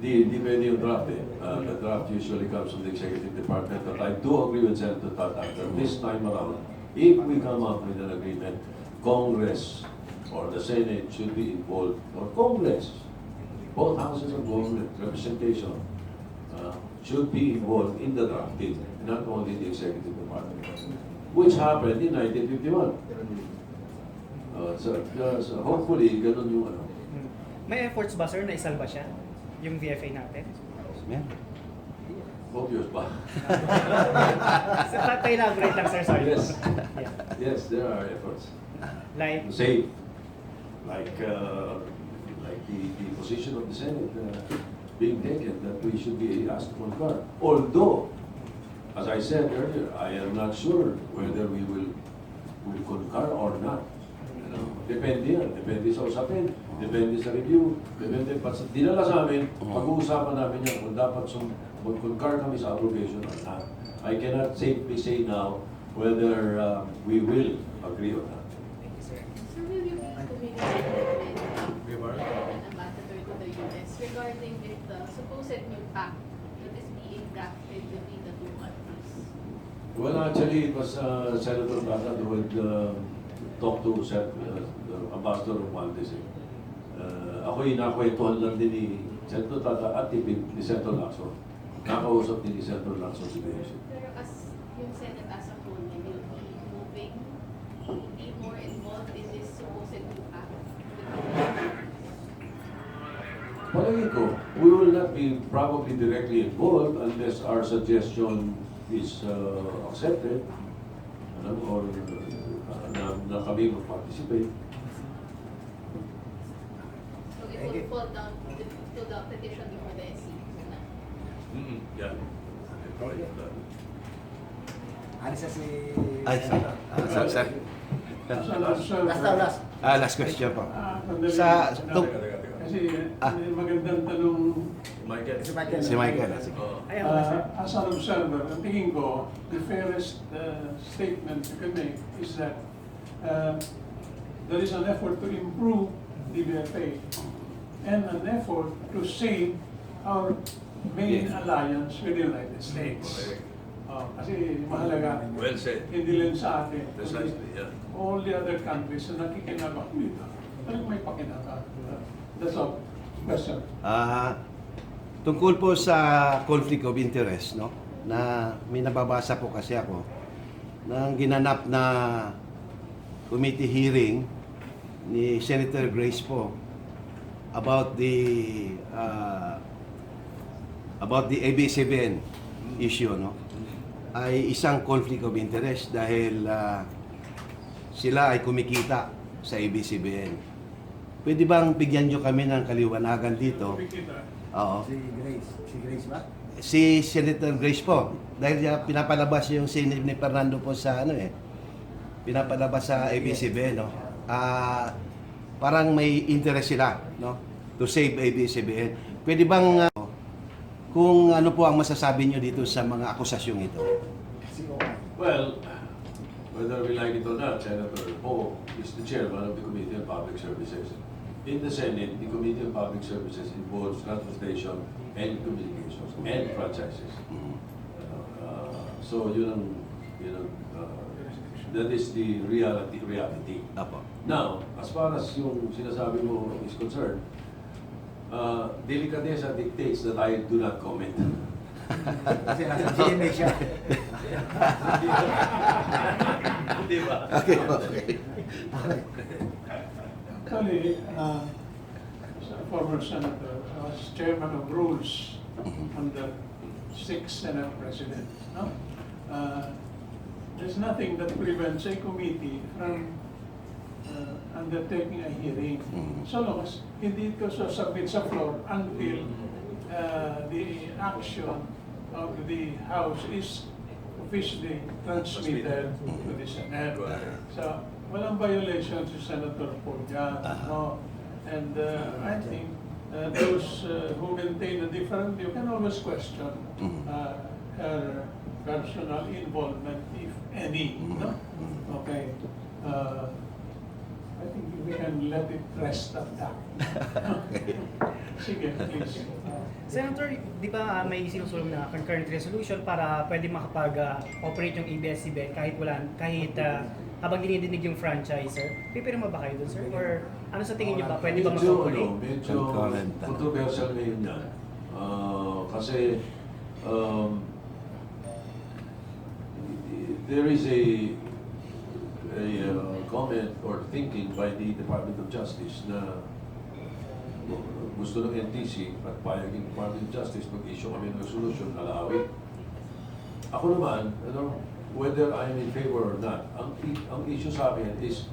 Depende yung draft the draft usually comes from the executive department, but I do agree with Senator Tatad that this time around, if we come up with an agreement, Congress or the Senate should be involved, or Congress, both houses of government, representation, should be involved in the drafting, not only the executive department, which happened in 1951. So hopefully, ganun yung May efforts ba, sir, na isalba siya? Yung VFA natin? Obvious ba? Sir, pa-elaborate lang, sir. Sorry. Yes. Yeah. Yes, there are efforts. Like, To save, like the position of the Senate being taken, that we should be asked to concur. Although, as I said earlier, I am not sure whether we will concur or not. Depende yan. Depende sa usapin. Depende sa review. Depende. Dinala sa amin, pag-uusapan namin yan kung dapat mag-concur kami sa abrogation or not. I cannot safely say now whether we will agree or not. Thank you, sir. Sir, will you be communicating with an ambassador to the US regarding with the supposed new pact that is being drafted between the two countries? Well, actually, it was Senator Tatad who would talk to the ambassador of Maldives. Ako'y nakwentuhan lang din ni Senator Tatad at ni Senator Lacson. Nakausap din ni Senator Lacson si Beyonce. Pero as yung Senate as a whole, will be moving to be more involved in this supposed new pact? palagi ko, we will not be probably directly involved unless our suggestion is accepted, or na kami mag-participate. So it will fall down to the petition before the SC. Yeah. Alis na si... Ay, sir. Last. Last question po. Kasi magandang tanong, Michael. Si Michael. Sige. as an observer, ang tingin ko, the fairest statement you can make is that there is an effort to improve the BFA and an effort to save our main alliance with the United States. Kasi mahalaga, Well said. hindi lang sa atin, Precisely, yeah. all the other countries na nakikinabang dito, talagang may pakinabang. That's all. Question. Tungkol po sa conflict of interest, no? Na may nababasa po kasi ako ng ginanap na committee hearing ni Senator Grace po about the ABS-CBN issue, no? Ay isang conflict of interest dahil sila ay kumikita sa ABS-CBN. Pwede bang bigyan nyo kami ng kaliwanagan dito? Oo. Si Grace ba? Si Senator Grace po. Dahil pinapalabas yung si ni Fernando po sa pinapalabas sa ABS-CBN, no? Parang may interest sila, no? To save ABS-CBN. Pwede bang kung ano po ang masasabi nyo dito sa mga akusasyong ito? Well, whether we like it or not, Senator Poe is the chairman of the Committee on Public Services. In the Senate, the Committee on Public Services involves transportation and communications and franchises. So that is the reality. Apo. Now, as far as yung sinasabi mo is concerned, delicadeza dictates that I do not comment. Kasi nasa GMA siya. Di ba? Okay. Actually, former senator, I was chairman of rules under 6th Senate President. No? There's nothing that prevents a committee from undertaking a hearing, so long as hindi ito submit sa floor until the action of the House is officially transmitted to the Senate. So, walang violation si Senator Paul dyan, no? And I think those who maintain a different view can always question her personal involvement, if any, no? Okay. I think we can let it rest at that. Sige, please. Senator, di ba may sinusulong na concurrent resolution para pwede makapag-operate yung ABS-CBN kahit habang dinidinig yung franchisor? Pipirma ba kayo dun, sir? Or ano sa tingin niyo ba? Pwede ba mag-operate? Medyo controversial ngayon yan. Kasi there is a comment or thinking by the Department of Justice na gusto ng NTC at payaging Department of Justice mag-issue kami ng resolution na lawit. Ako naman, whether I'm in favor or not, ang issue sa akin is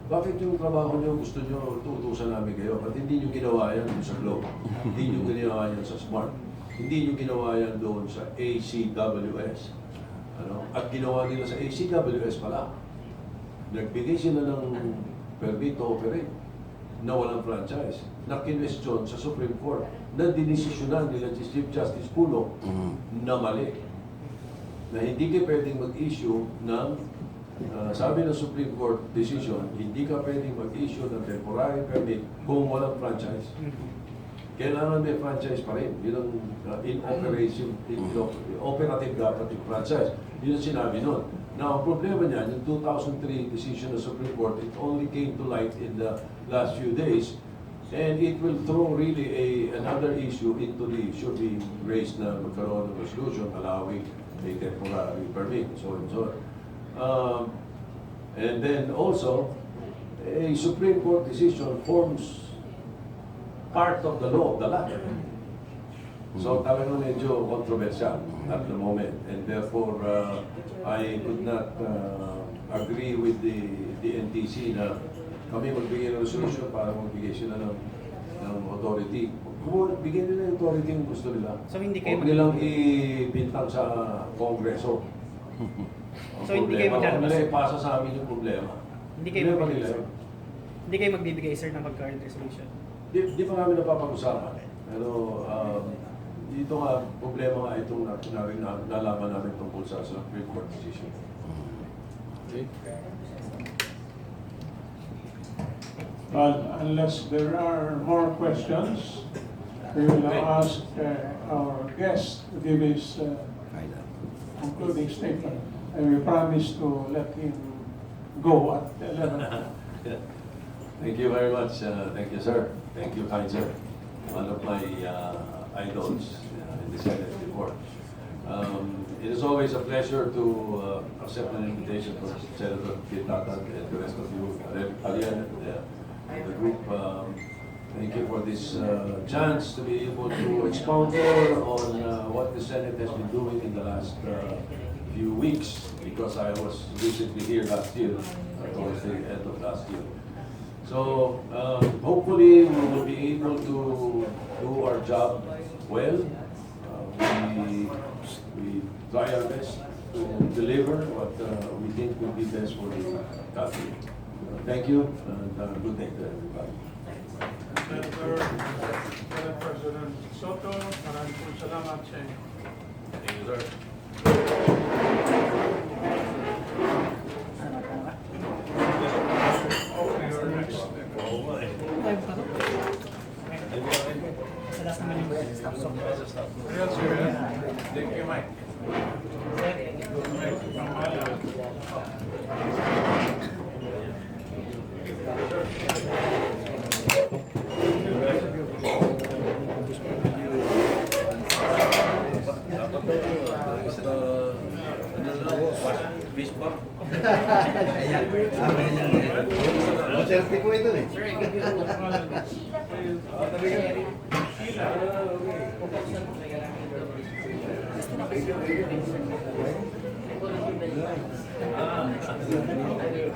bakit yung trabaho nyo gusto nyo tutusan namin kayo? At hindi nyo ginawa yan sa Globe, hindi nyo ginawa yan sa Smart, hindi nyo ginawa yan doon sa ACWS. At ginawa nila sa ACWS pala. Nagbigay sila ng permit to operate na walang franchise, na kinwestiyon sa Supreme Court, na dinesisyonan nila si Chief Justice Pulo na mali. Na hindi ka pwedeng mag-issue ng, sabi ng Supreme Court decision, hindi ka pwedeng mag-issue ng temporary permit kung walang franchise. Kailangan may franchise pa rin. Yun ang operative dapat yung franchise. Yun ang sinabi nun. Now, ang problema niyan, yung 2003 decision ng Supreme Court, it only came to light in the last few days, and it will throw really another issue into the should be raised na magkaroon ng resolution allowing a temporary permit, so and so on. And then also, a Supreme Court decision forms part of the law of the land. So talagang medyo controversial at the moment, and therefore I could not agree with the NTC na kami magbigay ng resolution para magbigay sila ng authority. Kung bigyan nila yung authority yung gusto nila. So hindi kayo Huwag nilang ibintang sa Kongreso. Ang So, hindi kayo problema, maglalabas? huwag nila ipasa sa amin yung problema. Hindi kayo Problema magbibigay, nila. sir. Hindi kayo magbibigay, sir, ng current resolution. Di pa namin napapag-usapan. Pero dito nga, problema nga itong nalaman namin tungkol sa Supreme Court decision. Okay? Well, unless there are more questions, we will now ask our guest to give his concluding statement. And we promise to let him go at 11. Thank you very much. Thank you, sir. Thank you, kind sir. One of my idols in the Senate before. It is always a pleasure to accept an invitation from Senator Tatad and the rest of you, Ariel, and the group. Thank you for this chance to be able to expound more on what the Senate has been doing in the last few weeks, because I was recently here last year, towards the end of last year. So hopefully we will be able to do our job well. We try our best to deliver what we think will be best for the country. Thank you, and good day to everybody. Senator President Soto, maraming po salamat sa inyo. Thank you, sir. Okay, your next. Sa last naman yung stop song. Ariel, sir. Thank you, Mike. Mike, from Ayala. Maserte ko ito eh.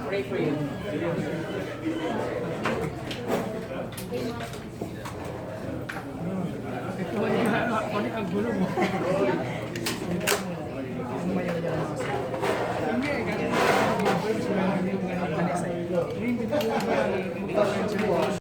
Pray for you. Hindi,